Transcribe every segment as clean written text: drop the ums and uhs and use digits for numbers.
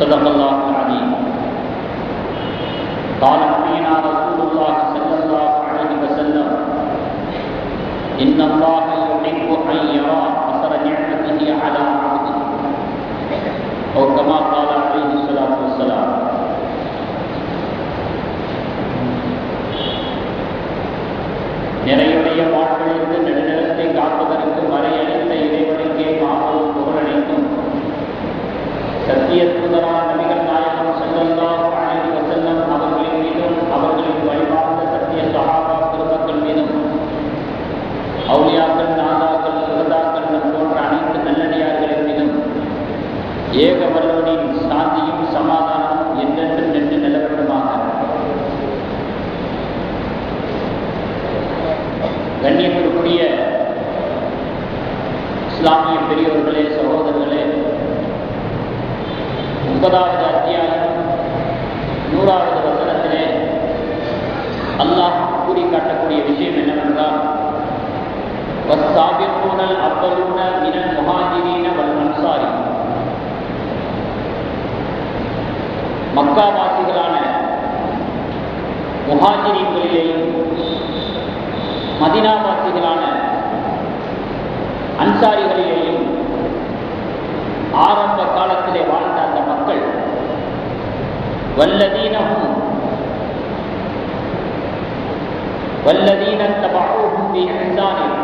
صدق الله العظيم. قال نبينا رسول الله صلى الله عليه وسلم: إن الله يحب أن يرى أثر نعمته على عبده، أو كما قال عليه الصلاة والسلام. நிறையுடைய வாழ்வழிந்து நெடுநிலத்தை காப்பதற்கு மறையளித்த இறைவனுக்கே மாபெரும் புகழனைத்தும், சத்திய தூதரான நபிகள் நாயகம் ஸல்லல்லாஹு அலைஹி வஸல்லம் அவர்களின் மீதும் அவர்களின் வழிபார்ந்த சத்திய சஹாபா பெருமக்கள் மீதும், அவுலியாக்கள், நாதாக்கள், சுகதாக்கள் போன்ற அனைத்து நல்லடியார்களின் மீதும் ஏக வல்லவனின் சாந்தியும் சமாதானமும் என்றென்றும் நின்று நிலவட்டுமாக. கண்ணியத்திற்குரிய இஸ்லாமிய பெரியோர்களே, சகோதரர்களே, 9வது அத்தியாயம் 100வது வசனத்திலே அல்லாஹ் கூறி காட்டக்கூடிய விஷயம் என்னவென்றால், வஸ்ஸாபிகூனல் அவ்வலூன மினல் முஹாஜிரீன வல் அன்சாரி, மக்காவாசிகளான முஹாஜிரீன்களிலேயும் மதீனாவாசிகளான அன்சாரிகளிலேயும் ஆரம்ப காலத்திலே வாழ்ந்த அந்த மக்கள், வல்லதீன தபஊஹும் பிஇஹ்சானின்,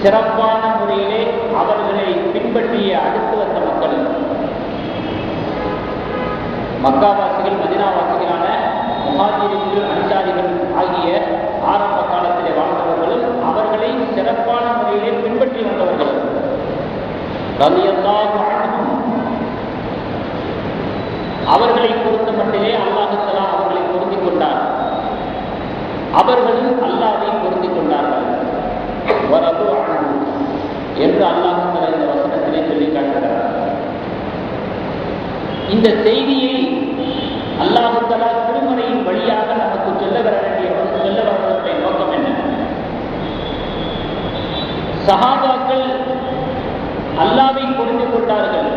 சிறப்பான முறையிலே அவர்களை பின்பற்றிய அடுத்து வந்த மக்கள், மக்காவாசிகள் மதீனாவாசிகளான முஹாஜிரீன்கள் அன்சாரிகள் ஆகிய ஆரம்ப காலத்திலே வாழ்ந்தவர்களும் அவர்களை சிறப்பான முறையிலே பின்பற்றி வந்தவர்கள். ரலியல்லாஹு அன்ஹும், அவர்களை பொறுத்த மட்டிலே அல்லாஹ் தஆலா அவர்களை பொருந்திக் கொண்டார், அவர்களும் அல்லாஹ்வை பொருந்திக் கொண்டார்கள். வரது அன்ஹு என்று அல்லாஹ் தஆலா இந்த வசனத்திலே சொல்லி காட்டுகிறார். இந்த செய்தியை அல்லாஹ் தஆலா திருமறையின் வழியாக நமக்கு சொல்ல வரக்கூடிய நோக்கம் என்ன? சஹாபாக்கள் அல்லாஹ்வை பொருந்திக் கொண்டார்கள்,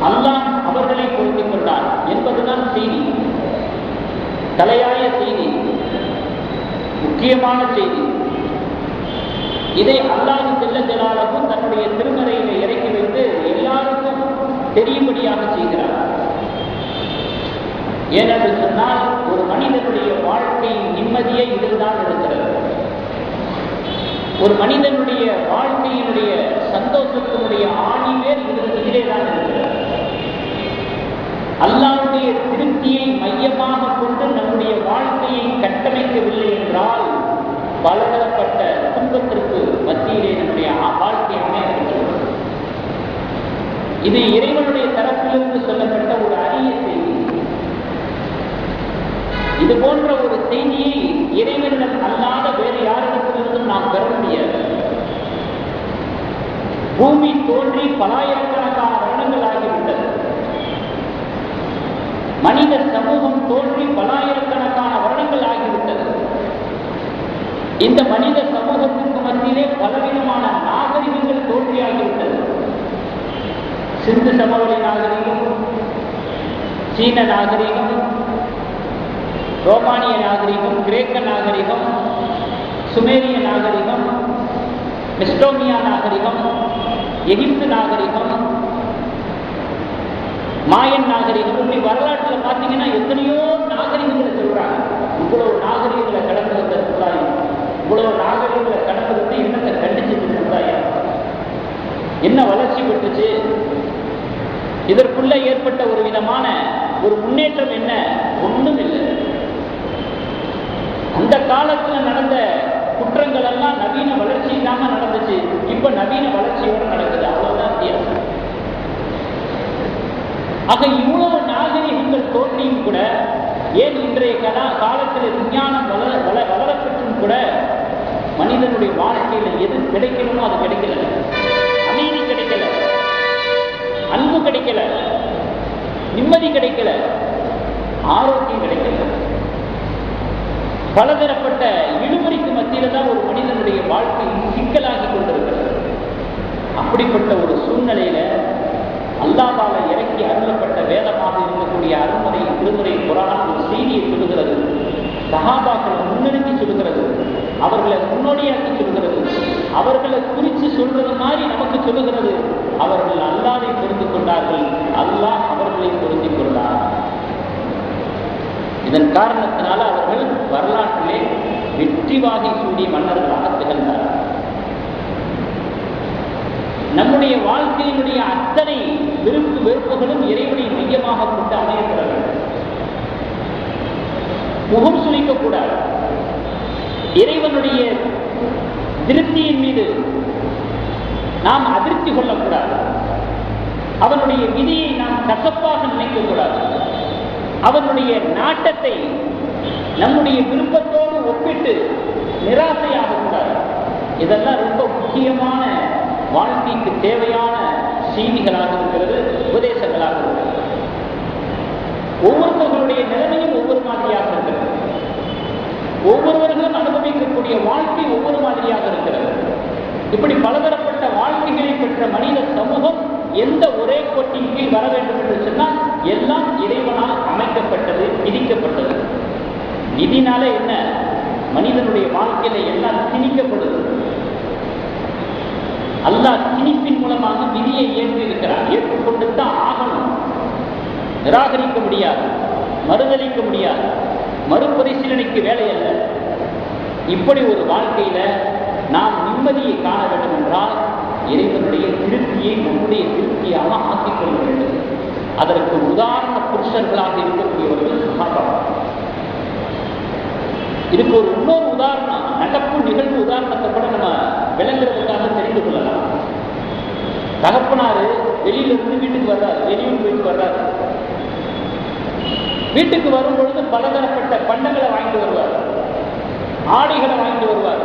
அல்லாஹ் அவர்களை பொருந்திக் கொண்டார் என்பதுதான் செய்தி, தலையாய செய்தி, முக்கியமான செய்தி. இதை அல்லாஹ் ஜல்ல ஜலாலுஹு தன்னுடைய திருமறையிலே இறக்கி வைத்து எல்லாருக்கும் தெரியும்படியாக செய்கிறார். ஏனென்று சொன்னால், ஒரு மனிதனுடைய வாழ்க்கை நிம்மதியை இதுதான் இருக்கிறது. ஒரு மனிதனுடைய வாழ்க்கையினுடைய சந்தோஷத்தினுடைய ஆணிவேர் இதிலே தான் இருக்கிறது. அல்லாஹ்வுடைய திருப்தியை மையமாக கொண்டு நம்முடைய வாழ்க்கையை கட்டமைக்கவில்லை என்றால் பலதரப்பட்ட துன்பத்திற்கு மத்தியிலே நம்முடைய வாழ்க்கை அமைகிறது. இது இறைவனுடைய தரப்பிலிருந்து சொல்லப்பட்ட ஒரு அரிய செய்தி. இது போன்ற ஒரு செய்தியை இறைவனிடம் அல்லாத வேறு யாரிடத்திலிருந்தும் நாம் பெற முடியாது. பூமி தோன்றி பலாயிரக்கணக்கான வருடங்கள் ஆகிவிட்டது. மனித சமூகம் தோன்றி பலாயிரக்கணக்கான வருடங்கள் ஆகிவிட்டது. இந்த மனித சமூகத்திற்கு மத்தியிலே பலவிதமான நாகரிகங்கள் தோன்றியாகிவிட்டது. சிந்து சமவெளி நாகரிகம், சீன நாகரிகம், ரோமானிய நாகரிகம், கிரேக்க நாகரிகம், சுமேரிய நாகரிகம், மெஸ்டோமியா நாகரிகம், எகிப்து நாகரிகம், மாயன் நாகரிகம், இப்படி வரலாற்றில் பார்த்தீங்கன்னா எத்தனையோ நாகரிகங்களை சொல்றாங்க. இவ்வளவு நாகரிகங்களை கடந்து வந்த சமுதாயம், இவ்வளவு நாகரிகங்களை கடந்து வந்து என்னத்தை கண்டிச்சு சமுதாயம் என்ன வளர்ச்சி பெற்றுச்சு, இதற்குள்ள ஏற்பட்ட ஒரு விதமான ஒரு முன்னேற்றம் என்ன? ஒன்றும் இல்லை. அந்த காலத்தில் நடந்த குற்றங்கள் எல்லாம் நவீன வளர்ச்சி இல்லாம நடந்துச்சு. இப்ப நவீன வளர்ச்சியோடு நடக்குது, அவ்வளவுதான் வித்தியாசம். ஆக இவ்வளவு நாகரிகங்கள் தோன்றியும் கூட, ஏன் இன்றைய காலத்தில் விஞ்ஞானம் வளரப்பட்டும் கூட மனிதனுடைய வாழ்க்கையில எது கிடைக்கணுமோ அது கிடைக்கல. அமைதி கிடைக்கல, அன்பு கிடைக்கல, நிம்மதி கிடைக்கல, ஆரோக்கியம் கிடைக்கல. பலதரப்பட்ட இழுபறிக்கு மத்தியில தான் ஒரு மனிதனுடைய வாழ்க்கை சிக்கலாகி கொண்டிருக்கிறது. அப்படிப்பட்ட ஒரு சூழ்நிலையில அல்லாஹ்வால இறக்கி அருளப்பட்ட சஹாபாக்களை முன்னெடுத்து சொல்லுகிறது, அவர்களை முன்னோடியாக்கி சொல்கிறது, அவர்களை குறித்து சொல்றது மாதிரி நமக்கு சொல்லுகிறது. அவர்கள் அல்லாஹ்வை புரிந்து கொண்டார்கள், அல்லாஹ் அவர்களை புரிந்து கொண்டார். இதன் காரணத்தினால அவர்கள் வரலாற்றிலே வெற்றிவாகை சூடிய மன்னர்களாக திகழ்ந்தார்கள். நம்முடைய வாழ்க்கையினுடைய அத்தனை விருப்பு வெறுப்புகளும் இறைவனை மையமாக கொண்டு அமையப்படவில்லை. முகம் சுளிக்கக்கூடாது. இறைவனுடைய திருப்தியின் மீது நாம் அதிர்ச்சி கொள்ளக்கூடாது. அவனுடைய விதியை நாம் கசப்பாக நினைக்கக்கூடாது. அவனுடைய நாட்டத்தை நம்முடைய விருப்பத்தோடு ஒப்பிட்டு நிராசையாகக்கூடாது. இதெல்லாம் ரொம்ப முக்கியமான வாழ்க்கைக்கு தேவையான செய்திகளாக இருக்கிறது, உபதேசங்களாக இருக்கிறது. ஒவ்வொருவர்களுடைய நிலைமையும் ஒவ்வொரு மாதிரியாக இருக்கிறது. ஒவ்வொருவர்களும் அனுபவிக்கக்கூடிய வாழ்க்கை ஒவ்வொரு மாதிரியாக இருக்கிறது. இப்படி பலதரப்பட்ட வாழ்க்கைகளை பெற்ற மனித சமூகம் எந்த ஒரே கோட்டின் கீழ் வர வேண்டும் என்று சொன்னால் எல்லாம் இறைவனால் அமைக்கப்பட்டது, விதிக்கப்பட்டது. விதினால என்ன? மனிதனுடைய வாழ்க்கையில எல்லாம் திணிக்கப்படுது. அல்லாஹ் திணிப்பின் மூலமாக விதியை ஏற்றி இருக்கிறார். ஏற்றுக்கொண்டு தான் ஆகணும். நிராகரிக்க முடியாது, மறுதளிக்க முடியாது, மறுபரிசீலனைக்கு வேலை அல்ல. இப்படி ஒரு வாழ்க்கையில நாம் நிம்மதியை காண வேண்டும் என்றால் இறைவனுடைய திருப்தியை நம்முடைய திருப்தியாக ஆக்கிக் கொள்ள வேண்டும். அதற்கு உதாரண புருஷர்களாக இருக்கக்கூடியவர்கள் சஹாபாக்கள். இதுக்கு ஒரு இன்னொரு உதாரணம், நடப்பு நிகழ்வு உதாரணத்தை கூட நம்ம விளங்குறதுக்காக தெரிந்து கொள்ளலாம். தகப்பனாரு வெளியிலிருந்து வீட்டுக்கு வர்றாரு, வெளியூர் போயிட்டு வர்றாரு. வீட்டுக்கு வரும் பொழுது பலதரப்பட்ட பண்டங்களை வாங்கிட்டு வருவார், ஆடைகளை வாங்கிட்டு வருவார்,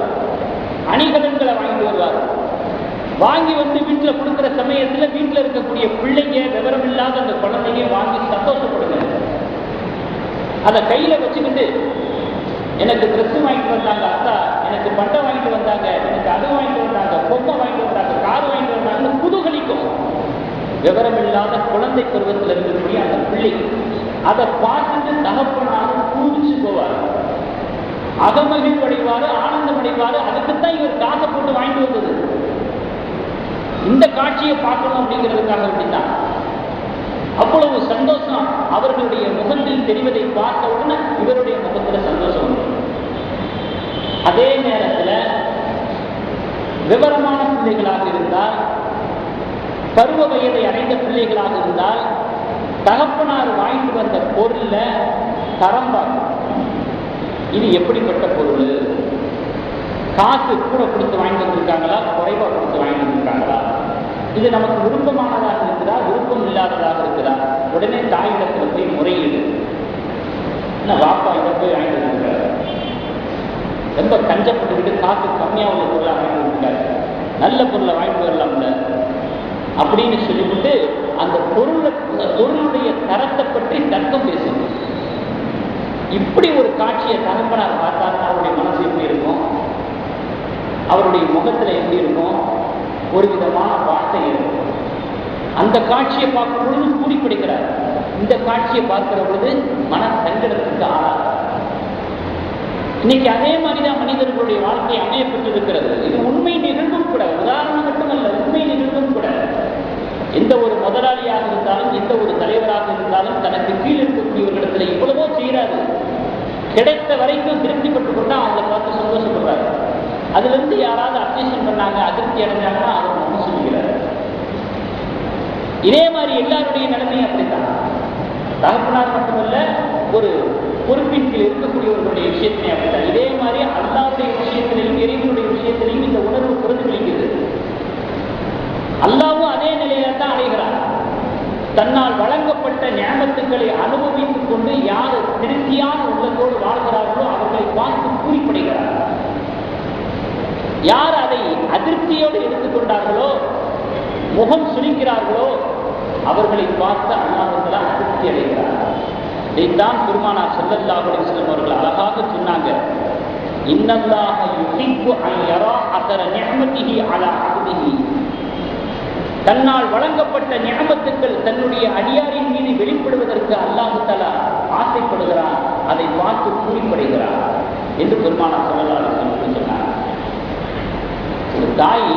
அணிகலன்களை வாங்கிட்டு வருவார். வாங்கி வந்து வீட்டில் கொடுக்குற சமயத்தில் வீட்டில் இருக்கக்கூடிய பிள்ளைங்க, விவரம் இல்லாத அந்த குழந்தைங்க வாங்கி சந்தோஷப்படுங்க. அதை கையில் வச்சுக்கிட்டு எனக்கு ட்ரெஸ் வாங்கிட்டு வந்தாங்க அத்தா, எனக்கு பட்டை வாங்கிட்டு வந்தாங்க, எனக்கு அது வாங்கிட்டு வந்தாங்க, பொம்மை வாங்கிட்டு வந்தாங்க, கார் வாங்கிட்டு வந்தாங்கன்னு குதூகலிக்கும். விவரம் இல்லாத குழந்தை பருவத்தில் இருக்கக்கூடிய அந்த பிள்ளை அதை பார்த்துட்டு தகப்பனாக பூரிச்சு போவார், அகமகிழ்வு அடைவாரு, ஆனந்தம் அடைவாரு. அதுக்குத்தான் இவர் காசை போட்டு வாங்கிட்டு வந்தது. இந்த காட்சியை பார்க்கணும் அப்படிங்கிறதுக்காக அப்படித்தான் அவ்வளவு சந்தோஷம் அவர்களுடைய முகத்தில் தெரிவதை பார்த்த உடனே இவருடைய முகத்தில் சந்தோஷம் உண்டு. அதே நேரத்தில் விவரமான பிள்ளைகளாக இருந்தால், பருவ வயதை அடைந்த பிள்ளைகளாக இருந்தால் தகப்பனார் வாங்கிட்டு வந்த பொருள்ல தரம் பார்க்கும். இது எப்படிப்பட்ட பொருள்? காசு கூட கொடுத்து வாங்கிட்டு வந்திருக்காங்களா, குறைவா கொடுத்து வாங்கிட்டு வந்திருக்காங்களா? இது நமக்கு விருப்பமானதாக இருக்குதா, விருப்பம் இல்லாததாக இருக்குதா? உடனே தாயிடத்தில் போய் முறையீடு. வாப்பா இதை போய் வாங்கிட்டு வந்திருக்காரு, ரொம்ப கஞ்சப்பட்டுக்கிட்டு காசு கம்மியாக உள்ள பொருளாக வாங்கிட்டு வந்திருக்காரு, நல்ல பொருளை வாங்கிட்டு வரலாம்ல அப்படின்னு சொல்லிவிட்டு அந்த பொருளுடைய தரத்தை பற்றி தர்க்கம் பேசணும். இப்படி ஒரு காட்சியை தகப்பனார் பார்த்தாருன்னா அவருடைய மனசு எப்படி இருக்கும், அவருடைய முகத்தில் எப்படி இருக்கும்? ஒரு விதமான வார்த்தை இருக்கும். அந்த காட்சியை பார்க்கும் பொழுது கூடி பிடிக்கிறார். இந்த காட்சியை பார்க்கிற பொழுது மன சங்கடத்துக்கு ஆளாகிறார். இன்னைக்கு அதே மாதிரிதான் மனிதர்களுடைய வாழ்க்கை அமையப்பட்டிருக்கிறது. இது உண்மை நிகழ்வும் கூட, உதாரணம் மட்டுமல்ல, உண்மை நிகழ்வும் கூட. எந்த ஒரு முதலாளியாக இருந்தாலும், எந்த ஒரு தலைவராக இருந்தாலும் தனக்கு கீழ் இருக்கக்கூடியவர்களிடத்தில் இவ்வளவோ செய்கிறாரு, கிடைத்த வரைக்கும் திருப்திப்பட்டு கொண்டா அவங்களை பார்த்து சந்தோஷப்படுறாரு. அதுல இருந்து யாராவது அப்டேஷன் பண்ணாங்க, அதிருப்தி அடைஞ்சாங்கன்னா அவர் முகம் சொல்கிறார். இதே மாதிரி எல்லாருடைய நிலைமையும் அப்படித்தான். தகப்பனார் மட்டுமல்ல, ஒரு பொறுப்பின் கீழ் இருக்கக்கூடியவர்களுடைய விஷயத்திலே அப்படித்தான். இதே மாதிரி அல்லாஹ்வுடைய விஷயத்திலையும் இறைவனுடைய விஷயத்திலையும் இந்த உணர்வு பிரதிபலிக்கிறது. அல்லாஹ்வும் அதே நிலையில தான் அடைகிறார். தன்னால் வழங்கப்பட்ட ஞாபகத்துக்களை அனுபவித்துக் கொண்டு யார் திருப்தியான உள்ளத்தோடு வாழ்கிறார்களோ அவர்களை பார்த்து கூறிப்படுகிறார். யார் அதை அதிருப்தியோடு எடுத்துக்கொண்டார்களோ, முகம் சுளிக்கிறார்களோ அவர்களை பார்த்து அல்லாஹ் அதிருப்தி அடைகிறார். இதைத்தான் பெருமானார் ஸல்லல்லாஹு அலைஹி வஸல்லம் அவர்கள் அழகாக சொன்னாங்க. இன்னல்லாஹ யுஹிப்பு அன் யரா அஸர நிஅமதிஹி அலா அப்திஹி. தன்னால் வழங்கப்பட்ட நியமத்துக்கள் தன்னுடைய அடியாரின் மீது வெளிப்படுவதற்கு அல்லாஹ் தஆலா ஆசைப்படுகிறான். அதை பார்த்து கூலிப்படைகிறார் என்று பெருமானார் ஸல்லல்லாஹு அலைஹி வஸல்லம் சொன்னார். ஒரு தாய்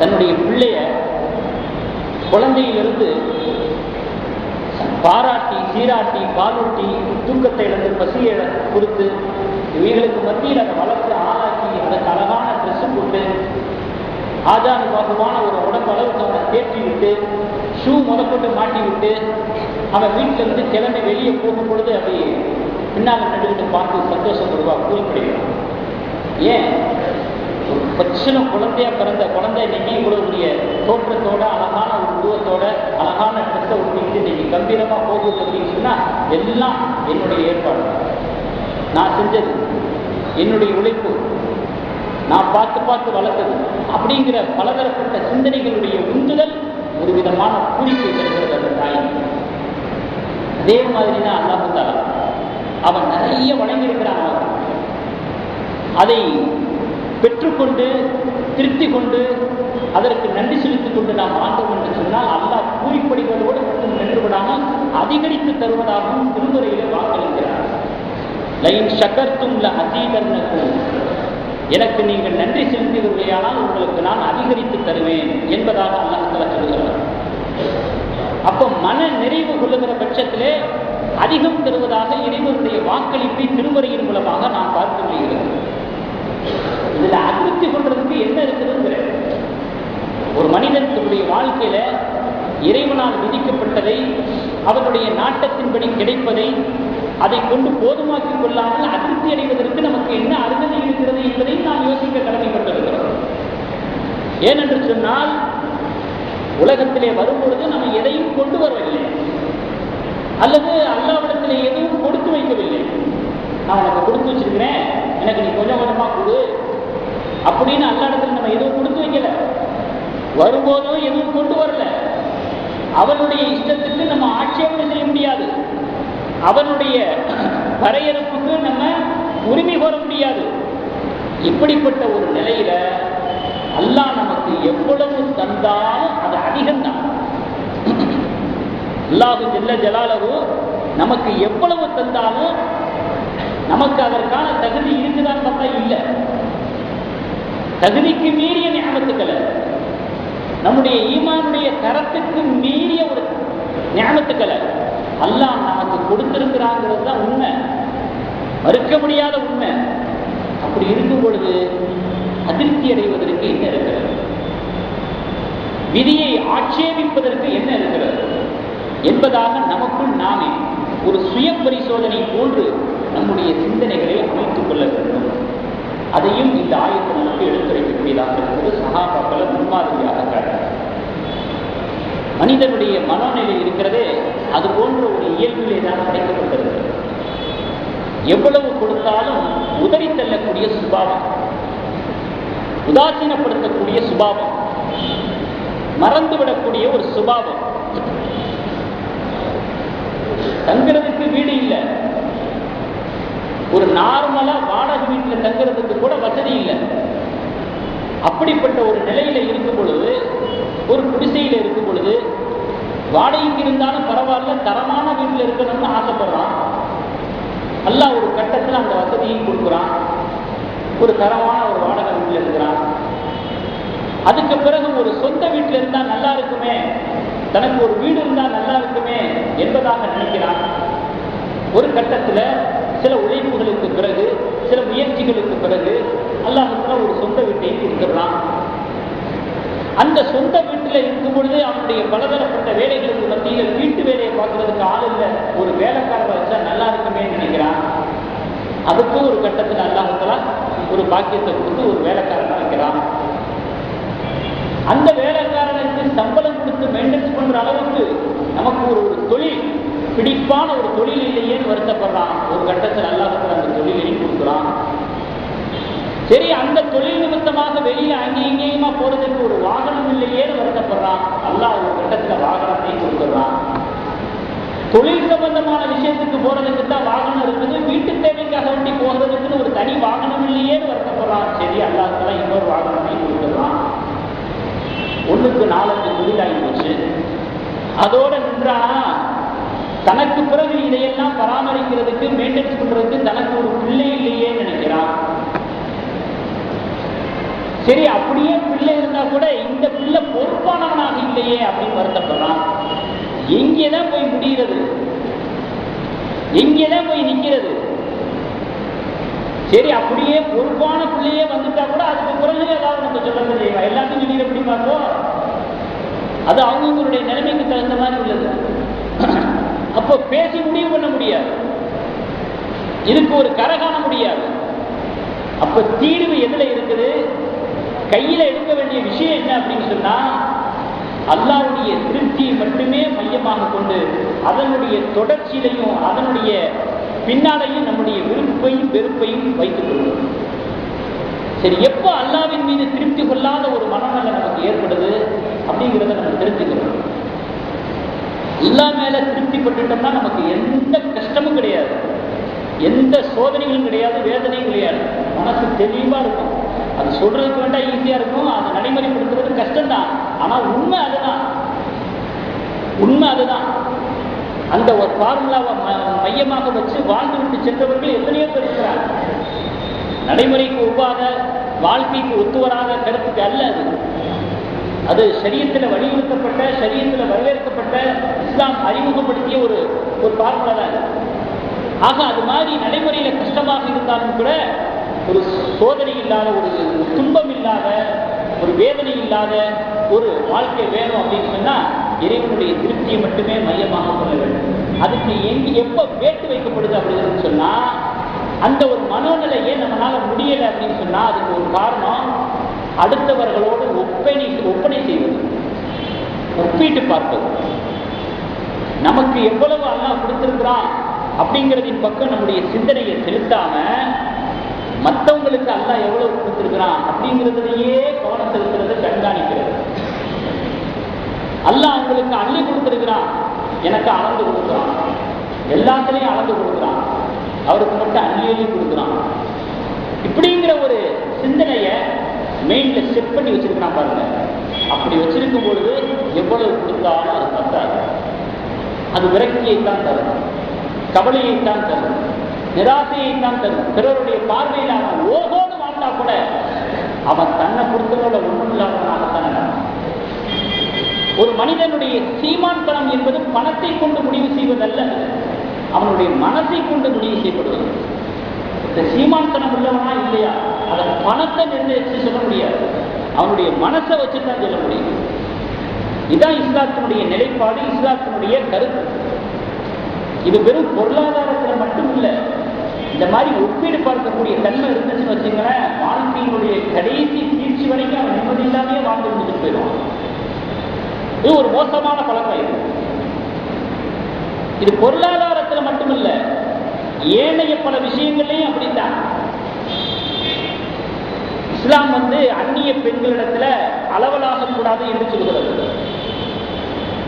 தன்னுடைய பிள்ளைய குழந்தையிலிருந்து பாராட்டி சீராட்டி பாலூட்டி தூக்கத்தை இழந்து பசியை கொடுத்து இவைகளுக்கு மத்தியில் அதை வளர்த்து ஆளாக்கி அதற்கு அழகான ட்ரெஸ்ஸு போட்டு ஆஜானுபாகுவான ஒரு உடம்பு அளவுக்கு அவனை தேற்றி விட்டு ஷூ முதற்கொண்டு மாட்டி விட்டு அவன் வீட்டிலிருந்து கிளம்பி வெளியே போகும் பொழுது அப்படி பின்னால் நடுக்கிட்டு பார்த்து சந்தோஷப்படுவா கூலிப்படுகிறான். ஏன்? ஒரு பட்சணம் குழந்தையா பிறந்த குழந்தை இன்னைக்கு இவ்வளவுடைய தோற்றத்தோட அழகான ஒரு உருவத்தோட அழகான ட்ரெஸ்ஸை ஒட்டிக்கிட்டு இன்னைக்கு கம்பீரமா போகுது அப்படின்னு சொன்னா எல்லாம் என்னுடைய ஏற்பாடு, நான் செஞ்சது, என்னுடைய உழைப்பு, நான் பார்த்து வளர்த்தது அப்படிங்கிற பலதரப்பட்ட சிந்தனைகளுடைய உந்துதல் ஒரு விதமான பூரிப்பை தருகிறது அந்த தாய். அதே மாதிரி தான் அல்லாஹ் தஆலா அவன் நிறைய வழங்கியிருக்கிறான். அதை பெற்றுக்கொண்டு திருப்தி கொண்டு அதற்கு நன்றி செலுத்திக் கொண்டு நாம் ஆண்டோம் என்று சொன்னால் அல்லாஹ் கூலிப்படிகளோடு மட்டும் நின்று விடாமல் அதிகரித்து தருவதாகவும் திருமுறையிலே வாக்களிக்கிறார். லயின் ஷகர்தும் லஅஸீதன்னகும், எனக்கு நீங்கள் நன்றி செலுத்துவீர்களானால் உங்களுக்கு நான் அதிகரித்து தருவேன் என்பதாக அல்லாஹ் தஆலா சொல்கிறார். அப்போ மன நிறைவு கொள்ளுகிற பட்சத்திலே அதிகம் தருவதாக இறைவனுடைய வாக்களிப்பை திருமுறையின் மூலமாக நாம் பார்க்க முடிகிறது. இதுல அதிருப்தி கொள்றதுக்கு என்ன இருக்குதுங்கிற ஒரு மனிதனுடைய வாழ்க்கையில இறைவனால் விதிக்கப்பட்டதை அவனுடைய நாட்டத்தின்படி கிடைப்பதை அதை கொண்டு போதுமாக்கிக் கொள்ளாமல் அதிருப்தி அடைவதற்கு நமக்கு என்ன அருகதை இருக்கிறது என்பதையும் நாம் யோசிக்க கடமைப்பட்டிருக்கிறோம். ஏனென்று சொன்னால் உலகத்திலே வரும்பொழுது நம்ம எதையும் கொண்டு வரவில்லை அல்லது அல்லாஹ்விடத்திலே எதுவும் கொடுத்து வைக்கவில்லை. நான் உனக்கு கொடுத்து வச்சிருக்கிறேன், எனக்கு நீ கொஞ்சம் கொஞ்சமா கொடு அப்படின்னு அல்லாஹ்விடத்தில் நம்ம எதுவும் கொடுத்து வைக்கல. வரும்போதும் எதுவும் கொண்டு வரல. அவனுடைய இஷ்டத்துக்கு நம்ம ஆட்சேபனை செய்ய முடியாது. அவனுடைய வரையறுப்புக்கு நம்ம உரிமை கோர முடியாது. இப்படிப்பட்ட ஒரு நிலையில அல்லாஹ் நமக்கு எவ்வளவு தந்தாலும் அது அதிகம்தான். அல்லாஹ் ஜல்ல ஜலாலுஹு நமக்கு எவ்வளவு தந்தாலும் நமக்கு அதற்கான தகுதி இருக்குதான்னு பார்த்தா இல்லை. தகுதிக்கு மீறிய நியமத்துக்களை, நம்முடைய ஈமானுடைய தரத்துக்கு மீறிய ஒரு நியமத்துக்களை அல்லாஹ் நமக்கு கொடுத்திருக்கிறாங்கிறது தான் உண்மை, மறுக்க முடியாத உண்மை. அப்படி இருக்கும் பொழுது அதிருப்தி அடைவதற்கு என்ன இருக்கிறது? விதியை ஆட்சேபிப்பதற்கு என்ன இருக்கிறது என்பதாக நமக்குள் நாமே ஒரு சுய பரிசோதனை போன்று நம்முடைய சிந்தனைகளை அமைத்துக் கொள்ள வேண்டும். அதையும் இந்த ஆயத்தை நமக்கு எடுத்துரைக்கக்கூடியதாக இருக்கிறது. சஹாபாக்களை முன்மாதிரியாக காட்டுகிறது. மனிதனுடைய மனோநிலை இருக்கிறதே அது போன்ற ஒரு இயல்பிலே தான் படைக்கப்பட்டிருக்கிறது. எவ்வளவு கொடுத்தாலும் உதறி தள்ளக்கூடிய சுபாவம், உதாசீனப்படுத்தக்கூடிய சுபாவம், மறந்துவிடக்கூடிய ஒரு சுபாவம். தங்குறதுக்கு வீடு இல்லை, ஒரு நார்மலா வாடகை வீட்டில் தங்குறதுக்கு கூட வசதி இல்லை. அப்படிப்பட்ட ஒரு நிலையில இருக்கும் பொழுது, ஒரு குடிசையில இருக்கும் பொழுது, வாடகைக்கு இருந்தாலும் பரவாயில்ல தரமான வீட்டில் இருக்கணும்னு ஆசைப்படுறான். அல்லாஹ் ஒரு கட்டத்தில் அந்த வசதியும் கொடுக்குறான். ஒரு தரமான ஒரு வாடகை வீட்டில் இருக்கிறான். அதுக்கு பிறகு ஒரு சொந்த வீட்டில் இருந்தா நல்லா இருக்குமே, தனக்கு ஒரு வீடு இருந்தா நல்லா இருக்குமே என்பதாக நினைக்கிறான். ஒரு கட்டத்தில் சில உழைப்புகளுக்கு பிறகு, சில முயற்சிகளுக்கு பிறகு அல்லாஹ் ஒரு சொந்த வீட்டையும் கொடுத்துடுறான். அந்த சொந்த வீட்டில் இருக்கும் பொழுது அவனுடைய பலதரப்பட்ட வேலைகளுக்கு மத்தியில் வீட்டு வேலையை பார்க்கறதுக்கு ஆள் இல்லை, ஒரு வேலைக்காரரை வச்சா நல்லா இருக்குமே நினைக்கிறான். அதுக்கு ஒரு கட்டத்தில் அல்லாஹ் ஒரு பாக்கியத்தை கொடுத்து ஒரு வேலைக்காரனை வைக்கிறான். அந்த வேலைக்காரனுக்கு சம்பளம் கொடுத்து மெயின்டெனன்ஸ் பண்ற அளவுக்கு நமக்கு ஒரு தொழில், பிடிப்பான ஒரு தொழில் இல்லையேன்னு வருத்தப்படுறான். ஒரு கட்டத்தில் அல்லாஹ் அந்த தொழிலையும் கொடுக்குறான். சரி, அந்த தொழில் நிமித்தமாக வெளியில அங்கேயும் இங்கேயுமா போறதுக்கு ஒரு வாகனம் இல்லையேன்னு வருத்தப்படுறான். அல்லாஹ் ஒரு கட்டத்தில் வாகனத்தையும் கொடுத்துடுறான். தொழில் சம்பந்தமான விஷயத்துக்கு போறதுக்கு தான் வாகனம் இருக்குது, வீட்டு தேவைக்காக வேண்டி போகிறதுக்குன்னு ஒரு தனி வாகனம் இல்லையேன்னு வருத்தப்படுறான். சரி, அல்லாஹ் இன்னொரு வாகனத்தையும் கொடுத்துடுறான். ஒன்று ஒன்றுக்கு 4 தொழிலாகி போச்சு. அதோட நின்றானா, தனக்கு பிறகு இதையெல்லாம் பராமரிக்கிறதுக்கு மெயின்டைன்ஸ் பண்றதுக்கு தனக்கு ஒரு பிள்ளை இல்லையே நினைக்கிறான். சரி, அப்படியே பிள்ளை இருந்தா கூட இந்த பிள்ளை பொறுப்பானவனாக இல்லையே அப்படின்னு வருத்தப்படுறான். எங்கேதான் போய் முடிகிறது, எங்கேதான் போய் நிற்கிறது? சரி, அப்படியே பொறுப்பான பிள்ளையே வந்துட்டா கூட அதுக்கு பிறகு ஏதாவது நம்ம சொல்ல செய்யலாம். எல்லாத்தையும் வெளியில் எப்படி பார்த்தோம், அது அவங்களுடைய நிலைமைக்கு தகுந்த மாதிரி உள்ளது. அப்போ பேசி முடிவு பண்ண முடியாது, இதுக்கு ஒரு கரை காண முடியாது. அப்ப தீர்வு எதுல இருக்குது? கையில எடுக்க வேண்டிய விஷயம் என்ன அப்படின்னு சொன்னா, அல்லாஹ்வுடைய திருப்தியை மட்டுமே மையமாக கொண்டு அதனுடைய தொடர்ச்சியிலையும் அதனுடைய பின்னாலையும் நம்முடைய விருப்பையும் வெறுப்பையும் வைத்துக் கொள்வோம். சரி, எப்போ அல்லாஹ்வின் மீது திருப்தி கொள்ளாத ஒரு மனநல நமக்கு ஏற்படுது அப்படிங்கிறத நம்ம தெரிஞ்சுக்கிறோம். அல்லாஹ் மேல திருப்தி பட்டுட்டோம்னா நமக்கு எந்த கஷ்டமும் கிடையாது, எந்த சோதனைகளும் கிடையாது, வேதனையும் கிடையாது. மனசு தெளிவா இருக்கும். அது சொல்றதுக்கு வேண்டா ஈஸியா இருக்கும், அதை நடைமுறைப்படுத்துறது கஷ்டம்தான். ஆனா உண்மை அதுதான், உண்மை அதுதான். அந்த ஒரு ஃபார்முலாவை மையமாக வச்சு வாழ்ந்து விட்டு சென்றவர்கள் எத்தனையோ பேர் இருக்கிறாங்க. நடைமுறைக்கு ஒவ்வாத, வாழ்க்கைக்கு ஒத்து வராத கருத்துக்கு அல்ல அது. அது ஷரியத்தில் வலியுறுத்தப்பட்ட, ஷரியத்தில் வரவேற்கப்பட்ட, இஸ்லாம் அறிமுகப்படுத்திய ஒரு ஃபார்முலா தான். ஆக அது மாதிரி நடைமுறையில கஷ்டமாக இருந்தாலும் கூட ஒரு சோதனை இல்லாத, ஒரு துன்பம் இல்லாத, ஒரு வேதனை இல்லாத ஒரு வாழ்க்கை வேணும் அப்படின்னு சொன்னா இறைவனுடைய திருப்தியை மட்டுமே மையமாக கொள்ள வேண்டும். அதுக்கு எப்ப வேட்டு வைக்கப்படுது அப்படின்னு சொன்னா, அந்த ஒரு மனோநிலையே நம்மளால முடியலை அப்படின்னு சொன்னா அதுக்கு ஒரு காரணம் அடுத்தவர்களோடு ஒப்பனை செய்வது, ஒப்பிட்டு பார்ப்பது. நமக்கு எவ்வளவு அல்லாஹ் கொடுத்திருக்கிறான் அப்படிங்கிறதின் பக்கம் நம்முடைய சிந்தனையை செலுத்தாம மற்றவங்களுக்கு அல்லாஹ் எவ்வளவு கொடுத்திருக்கிறான் அப்படிங்கிறதுலையே கவனம் செலுத்துறதை கண்காணிக்கிறது. அல்லாஹ் அவங்களுக்கு அள்ளி கொடுத்திருக்கிறான், எனக்கு அளந்து கொடுக்குறான், எல்லாத்துலையும் அளந்து கொடுக்குறான், அவருக்கு மட்டும் அள்ளி கொடுக்குறான். இப்படிங்கிற ஒரு சிந்தனையை மெயின்ல செட் பண்ணி வச்சிருக்கிறான் பாருங்க. அப்படி வச்சிருக்கும் பொழுது எவ்வளவு கொடுத்தாலும் அது பத்தாது. அது விரக்தியைத்தான் தரும், கவலையைத்தான் தரும், நிராசையைத்தான் தரும். பிறருடைய பார்வையில் அவன் ஓகோடு வாழ்ந்தா கூட அவன் தன்னை பொறுத்தவரை ஒன்றும் இல்லாதவனாகத்தான். ஒரு மனிதனுடைய சீமான்பணம் என்பது பணத்தை கொண்டு முடிவு செய்வதல்ல, அவனுடைய மனசை கொண்டு முடிவு செய்யப்படுவது. இந்த சீமான்பணம் உள்ளவனா இல்லையா அதை பணத்தை நிர்ணயிச்சு சொல்ல முடியாது, அவனுடைய மனசை வச்சுதான் சொல்ல முடியும். இதுதான் இஸ்லாத்தினுடைய நிலைப்பாடு, இஸ்லாத்தினுடைய கருத்து. இது வெறும் பொருளாதாரத்தில் மட்டும் இல்லை, இந்த மாதிரி ஒப்பீடு பார்க்கக்கூடிய தன்மை இருந்துச்சுன்னு வச்சுங்களேன், வாழ்க்கையினுடைய கடைசி கீழ்ச்சி வரைக்கும் அவன் நிம்மதி இல்லாமே வாழ்ந்து முடிச்சுட்டு போயிடுவான். இது ஒரு மோசமான பழக்கம். இது பொருளாதாரத்தில் மட்டுமல்ல, ஏனைய பல விஷயங்கள்லையும் அப்படித்தான். இஸ்லாம் அந்நிய பெண்களிடத்துல அளவலாக கூடாது என்று சொல்கிறது,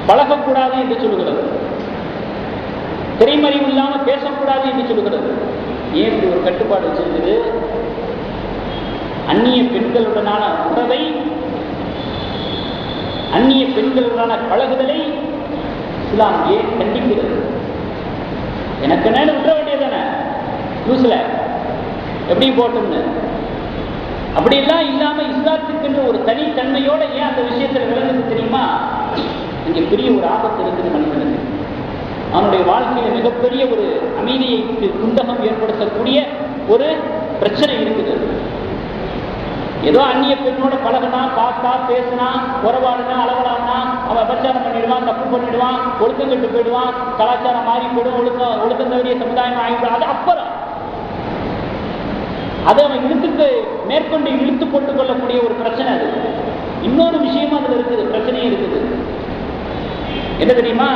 பழகக்கூடாது என்று சொல்கிறது, திரைமறைவு இல்லாமல் பேசக்கூடாது என்று சொல்கிறது. ஏன் இப்படி ஒரு கட்டுப்பாடு வச்சிருக்குது? அந்நிய பெண்களுடனான உறவை, அந்நிய பெண்களுடனான பழகுதலை இஸ்லாம் ஏன் கண்டிக்கிறது? எனக்கு நேரம் விட்டுற வேண்டியதானே, நியூஸ்ல எப்படி போட்டுன்னு அப்படியெல்லாம் இல்லாம இஸ்லாத்துக்கு ஒரு தனித்தன்மையோட ஏன் அந்த விஷயத்தில் விளங்குது தெரியுமா? இங்க பெரிய ஒரு ஆபத்து இருக்குது மனிதனுக்கு. அவனுடைய வாழ்க்கையில மிகப்பெரிய ஒரு அமைதியைக்கு குந்தகம் ஏற்படுத்தக்கூடிய ஒரு பிரச்சனை இருக்குது. ஏதோ அந்நிய பெண்ணோட பழகினா, பார்த்தா, பேசினா, உறவாடுனா, அளவலானா, அவன் அபச்சாரம் பண்ணிடுவான், தப்பு பண்ணிடுவான், ஒழுக்கம் கெட்டு போயிடுவான், கலாச்சாரம் மாறி போயிடும், ஒழுக்கம் தவறிய சமுதாயம் ஆகிவிடும். அது அப்புறம் அதை அவன் மேற்கொண்டு இழுத்து போட்டுக் கொள்ளக்கூடிய ஒரு பிரச்சனை. அது இன்னொரு விஷயமா அதுல இருக்குது, பிரச்சனையும் இருக்குது. என்ன தெரியுமா?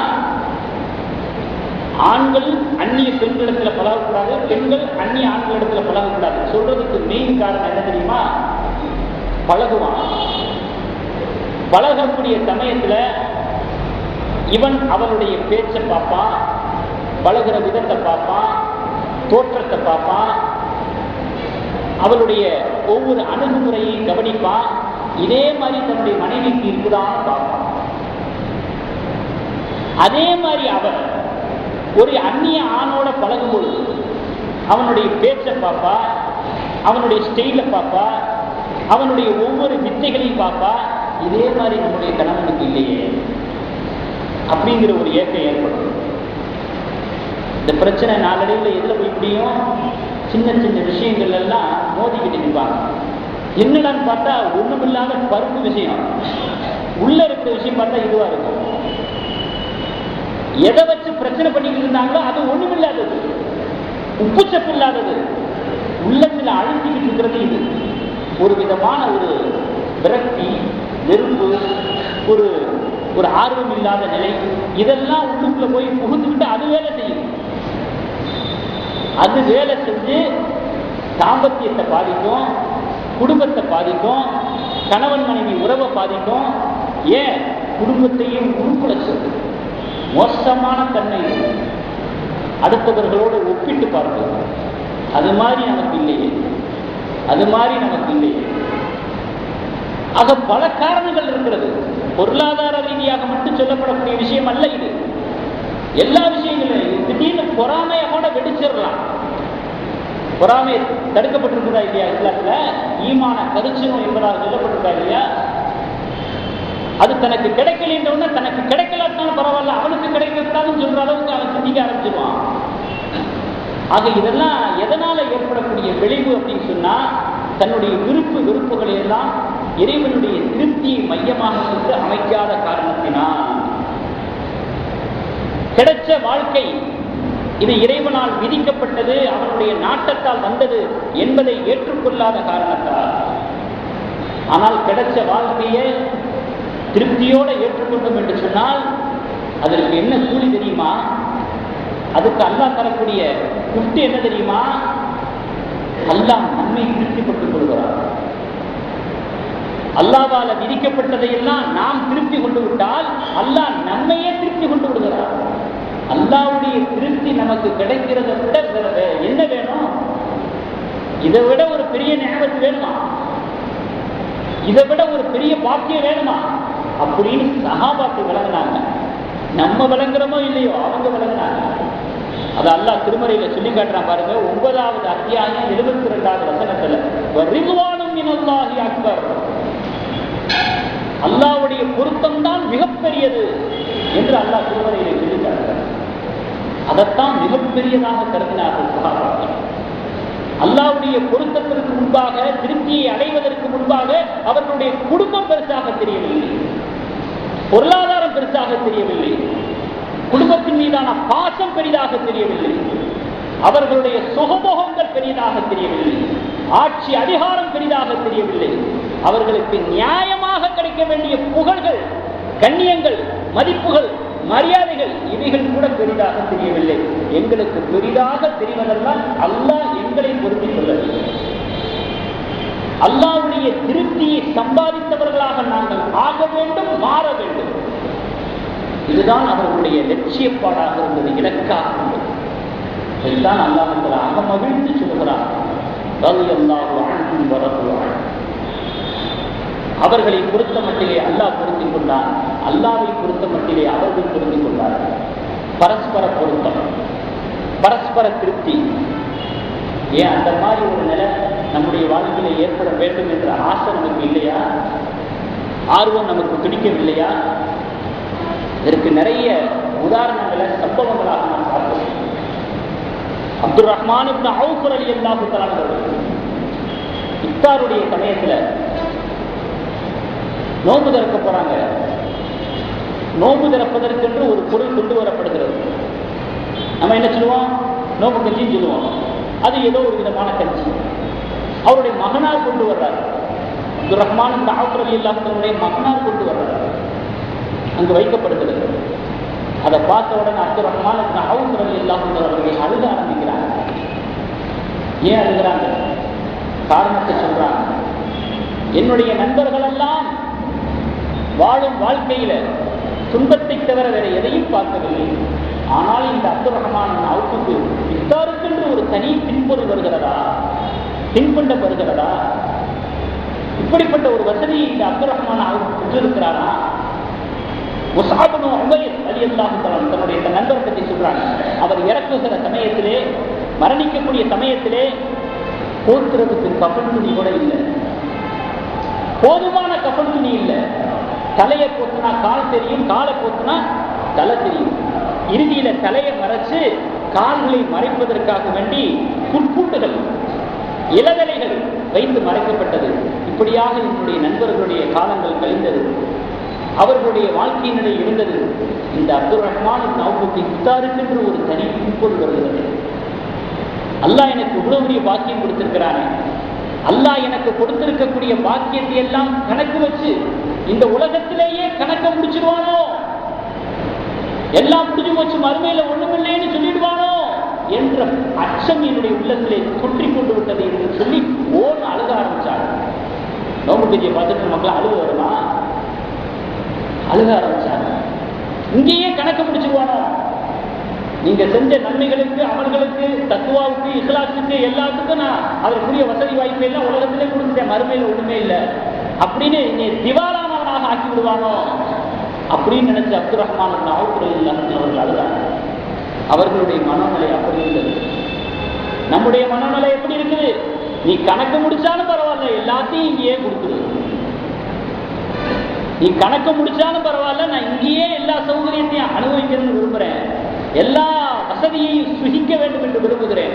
ஆண்கள் அந்நிய பெண்களிடத்துல பழகக்கூடாது, பெண்கள் அந்நிய ஆண்களிடத்துல பழகக்கூடாது சொல்றதுக்கு மெயின் காரணம் என்ன தெரியுமா? பழகுவான், பழகக்கூடிய சமயத்துல இவன் அவளுடைய பேச்சை பார்ப்பான், பழகிற விதத்தை பார்ப்பான், தோற்றத்தை பார்ப்பான், அவளுடைய ஒவ்வொரு அணுகுமுறையை கவனிப்பான். இதே மாதிரி தன்னுடைய மனைவிக்கு இருக்குதான்னு பார்ப்பான். அதே மாதிரி அவர் ஒரு அந்நிய ஆணோட பழகும் பொழுது அவனுடைய பேச்சை பார்ப்பா, அவனுடைய ஸ்டைலை பார்ப்பா, அவனுடைய ஒவ்வொரு வித்தைகளையும் பார்ப்பா. இதே மாதிரி நம்முடைய கணவனுக்கு இல்லையே அப்படிங்கிற ஒரு ஏக்கம் ஏற்படும். இந்த பிரச்சனை நாளடைவில் எதில் போய் முடியும்? சின்ன சின்ன விஷயங்கள் எல்லாம் மோதிக்கிட்டு நிற்பாங்க. என்னடான்னு பார்த்தா ஒண்ணுமில்லாத பருப்பு விஷயம், உள்ள இருக்கிற விஷயம் பார்த்தா இதுவா இருக்கும். எதை வச்சு பிரச்சனை பண்ணிக்கிட்டு இருந்தாங்களோ அது ஒண்ணுமில்லாதது, உப்பு சப்பு இல்லாதது, உள்ளத்தில் அழுத்திக்கிட்டு இருக்கிறது. இது ஒரு விதமான ஒரு விரக்தி, வெறுப்பு, ஒரு ஒரு ஆர்வம் இல்லாத நிலை. இதெல்லாம் உள்ளுக்குள்ள போய் புகுந்துக்கிட்டு அது வேலை செய்யும். அது வேலை செஞ்சு தாம்பத்தியத்தை பாதிக்கும், குடும்பத்தை பாதிக்கும், கணவன் மனைவி உறவை பாதிக்கும். ஏன் குடும்பத்தையும் உருக்குலைச்சது மோசமான தன்மை. அடுத்தவர்களோடு ஒப்பிட்டு பார்ப்பது, அது மாதிரி நமக்கு இல்லையே, அது மாதிரி நமக்கு இல்லையே. ஆக பல காரணங்கள் இருக்கிறது. பொருளாதார ரீதியாக மட்டும் சொல்லப்படக்கூடிய விஷயம் அல்ல இது. எல்லா விஷயங்களும் திடீர்னு பொறாமையை கூட வெடிச்சிடலாம். பொறாமை தடுக்கப்பட்டிருக்கிறதா இல்லையா? இஸ்லாத்துல ஈமான கருச்சனம் என்பதாக சொல்லப்பட்டிருக்கா இல்லையா? அது தனக்கு கிடைக்கலன்றவன தனக்கு கிடைக்கலாட்டாலும் பரவாயில்ல, அவனுக்கு கிடைக்கக்கூடாதுன்னு சொல்ற அளவுக்கு அவன் சிந்திக்க ஆரம்பிச்சிருவான். ஆக இதெல்லாம் எதனால ஏற்படக்கூடிய விளைவு அப்படின்னு சொன்னா, தன்னுடைய விருப்பு வெறுப்புகளை எல்லாம் இறைவனுடைய திருப்தியை மையமாக கொண்டு அமைக்காத காரணத்தினால், கிடைச்ச வாழ்க்கை இது இறைவனால் விதிக்கப்பட்டது, அவனுடைய நாட்டத்தால் வந்தது என்பதை ஏற்றுக்கொள்ளாத காரணத்தால். ஆனால் கிடைச்ச வாழ்க்கையை திருப்தியோடு ஏற்றுக்கொண்டோம் என்று சொன்னால் அதற்கு என்ன கூலி தெரியுமா? அதுக்கு அல்லாஹ் தரக்கூடிய கிஃப்ட் என்ன தெரியுமா? அல்லாஹ் நம்மை திருப்திப்பட்டுக் கொள்கிறார். அல்லாஹ்வால விதிக்கப்பட்டதையெல்லாம் நாம் திருப்தி கொண்டு விட்டால் அல்லாஹ் நம்மையே திருப்தி கொண்டு விடுகிறார். அல்லாஹ்வுடைய திருப்தி நமக்கு கிடைக்கிறதை விட என்ன வேணும்? இதை விட ஒரு பெரிய நியமத்து வேணுமா? இதை விட ஒரு பெரிய பாக்கியம் வேணுமா? அப்படின்னு சஹாபாக்கள் விளங்கினாங்க. நம்ம விளங்குறோமோ இல்லையோ, அவங்க விளங்கினாங்க. அது அல்லாஹ் திருமறையில சொல்லி காட்டுறான் பாருங்க. 9வது அத்தியாயம் 72வது வசனத்துல, ரிதுவானும் மினல்லாஹி அக்பர், அல்லாஹ்வுடைய பொருத்தம் தான் மிகப்பெரியது என்று அல்லாஹ் திருமறையில சொல்லி காட்டுறான். அதைத்தான் மிகப்பெரியதாக கருதினார்கள் சஹாபாக்கள். அல்லாஹ்வுடைய பொருத்தத்திற்கு முன்பாக, திருப்தியை அடைவதற்கு முன்பாக அவர்களுடைய குடும்பம் பெருசாக தெரியவில்லை, பொருளாதாரம் பெருசாக தெரியவில்லை, குடும்பத்தின் மீதான பாசம் பெரிதாக தெரியவில்லை, அவர்களுடைய சுகபோகங்கள் பெரிதாக தெரியவில்லை, ஆட்சி அதிகாரம் பெரிதாக தெரியவில்லை, அவர்களுக்கு நியாயமாக கிடைக்க வேண்டிய புகழ்கள், கண்ணியங்கள், மதிப்புகள், மரியாதைகள் இவைகள் கூட பெரிதாக தெரியவில்லை. எங்களுக்கு பெரிதாக தெரிவதெல்லாம் அல்லாஹ் எங்களை பொருத்திக் கொள்ளவில்லை. அல்லாஹ்வுடைய திருப்தியை சம்பாதித்தவர்களாக நாங்கள் ஆக வேண்டும், மாற வேண்டும். இதுதான் அவர்களுடைய லட்சியப்பாடாக இருந்தது, இலக்காக இருந்தது. இதுதான் அல்லாஹ் அகமகிழ்ந்து சொல்கிறார், அவர்களை பொறுத்த மட்டிலே அல்லாஹ் பொருத்திக் கொண்டார், அல்லாஹ்வை பொறுத்த மட்டிலே அவர்கள் பொருத்திக் கொண்டார்கள். பரஸ்பர பொருத்தம், பரஸ்பர திருப்தி. ஏன் அந்த மாதிரி ஒரு நிலை நம்முடைய வாழ்க்கையில ஏற்பட வேண்டும் என்ற ஆசை நமக்கு இல்லையா? ஆர்வம் நமக்கு பிடிக்கவில்லையா? இதற்கு நிறைய உதாரணங்களை சம்பவங்களாக நாம் பார்க்கிறோம். அப்துல் ரஹ்மான் இப்னு அவுஃப் ரலியல்லாஹு தஆலா அவர்கள் இஃப்தாருடைய சமயத்துல நோன்பு திறக்க போறாங்க. நோன்பு திறப்பதற்கென்று ஒரு பொருள் கொண்டு வரப்படுகிறது. நம்ம என்ன சொல்லுவோம்? நோன்பு கஞ்சின்னு சொல்லுவோம். அது ஏதோ ஒரு விதமான கஞ்சி. அவருடைய மகனார் கொண்டு வர்றார். அப்துல் ரஹ்மான் இப்னு அவுஃப் ரலியல்லாஹு தஆலாவுடைய மகனார் கொண்டு வர்றார். அங்கு வைக்கப்படுகிறது. அதை பார்த்த உடனே அப்துல் ரஹ்மான் இப்னு அவுஃப் ரலியல்லாஹு தஆலா அவர்கள் அழுக ஆரம்பிக்கிறாங்க. ஏன் அழுகிறாங்க? காரணத்தை சொல்றாங்க. என்னுடைய நண்பர்கள் எல்லாம் வாழும் வாழ்க்கையில துன்பத்தை தவிர வேற எதையும் பார்க்கவில்லை. ஆனால் இந்த அப்துல் ரஹ்மான் அவுஃபுக்கு இஃப்தாருக்கென்று ஒரு தனி பின்பொருள் வருகிறதா? பின்பண்டம் வருகிறதா? இப்படிப்பட்ட ஒரு வசதியை இந்த அப்துல் ரஹ்மான் அவர் பெற்றிருக்கிறாரா? முஸ்அப் இப்னு உமைர் ரலியல்லாஹு தஆலா தன்னுடைய நண்பரை பற்றி சொல்றாங்க. அவர் இறக்குகிற சமயத்திலே, மரணிக்கக்கூடிய சமயத்திலே போர்த்துறதுக்கு கஃன் துணி கூட இல்லை, போதுமான கஃன் துணி இல்லை. தலையை போத்துனா கால் தெரியும், காலை போத்துனா தலை தெரியும். இறுதியில தலையை மறைச்சு கால்களை மறைப்பதற்காக வேண்டி புட்பூட்டுகள், இளதலைகள் வைத்து மறைக்கப்பட்டது. இப்படியாக என்னுடைய நண்பர்களுடைய காலங்கள் கழிந்தது, அவர்களுடைய வாழ்க்கையினுடைய இருந்தது. இந்த அப்துல் ரஹ்மான் அவுஃபுக்கு இஃப்தாருக்கு ஒரு தனி குறிக்கோள் வருகிறது. அல்லாஹ் எனக்கு இவ்வளவு பெரிய பாக்கியம் கொடுத்திருக்கிறானே, அல்லாஹ் எனக்கு கொடுத்திருக்கக்கூடிய பாக்கியத்தை எல்லாம் கணக்கு வச்சு இந்த உலகத்திலேயே கணக்க முடிச்சிருவானோ, எல்லாம் முடிஞ்சு போச்சு, மறுமையில ஒண்ணுமில்லைன்னு சொல்லிடுவானோ என்ற அச்சம் என்னுடைய உள்ளத்திலே தொற்றிக் கொண்டு விட்டது என்று சொல்லி ஓடு அழுக ஆரம்பிச்சாங்க. நோம்பு கஞ்சியை பார்த்துட்டு மக்கள் அழுக வருமா? அழுக ஆரம்பிச்சாங்க. இங்கேயே கணக்கு முடிச்சிருவானோ, நீங்க செஞ்ச நன்மைகளுக்கு, அமல்களுக்கு, தக்குவாவுக்கு, இஸ்லாத்துக்கு, எல்லாத்துக்கும் நான் அதற்குரிய வசதி வாய்ப்பு எல்லாம் உலகத்திலே கொடுத்துட்டேன், மறுமையில ஒண்ணுமே இல்லை அப்படின்னு என்னை திவாலானவனாக ஆக்கி விடுவானோ அப்படின்னு நினைச்ச அப்துல் ரஹ்மான் அவுஃப் ரலியல்லாஹு அவர்கள் அழுதாங்க. அவர்களுடைய மனநிலை அப்படி இருந்தது. நம்முடைய மனநிலை எப்படி இருக்குது? நீ கணக்கு முடிச்சாலும் பரவாயில்ல, எல்லாத்தையும் இங்கேயே கொடுக்குது. நீ கணக்கு முடிச்சாலும் பரவாயில்ல, நான் இங்கேயே எல்லா சௌகரியத்தையும் அனுபவிக்கணும்னு விரும்புறேன், எல்லா வசதியையும் சுகிக்க வேண்டும் என்று விரும்புகிறேன்,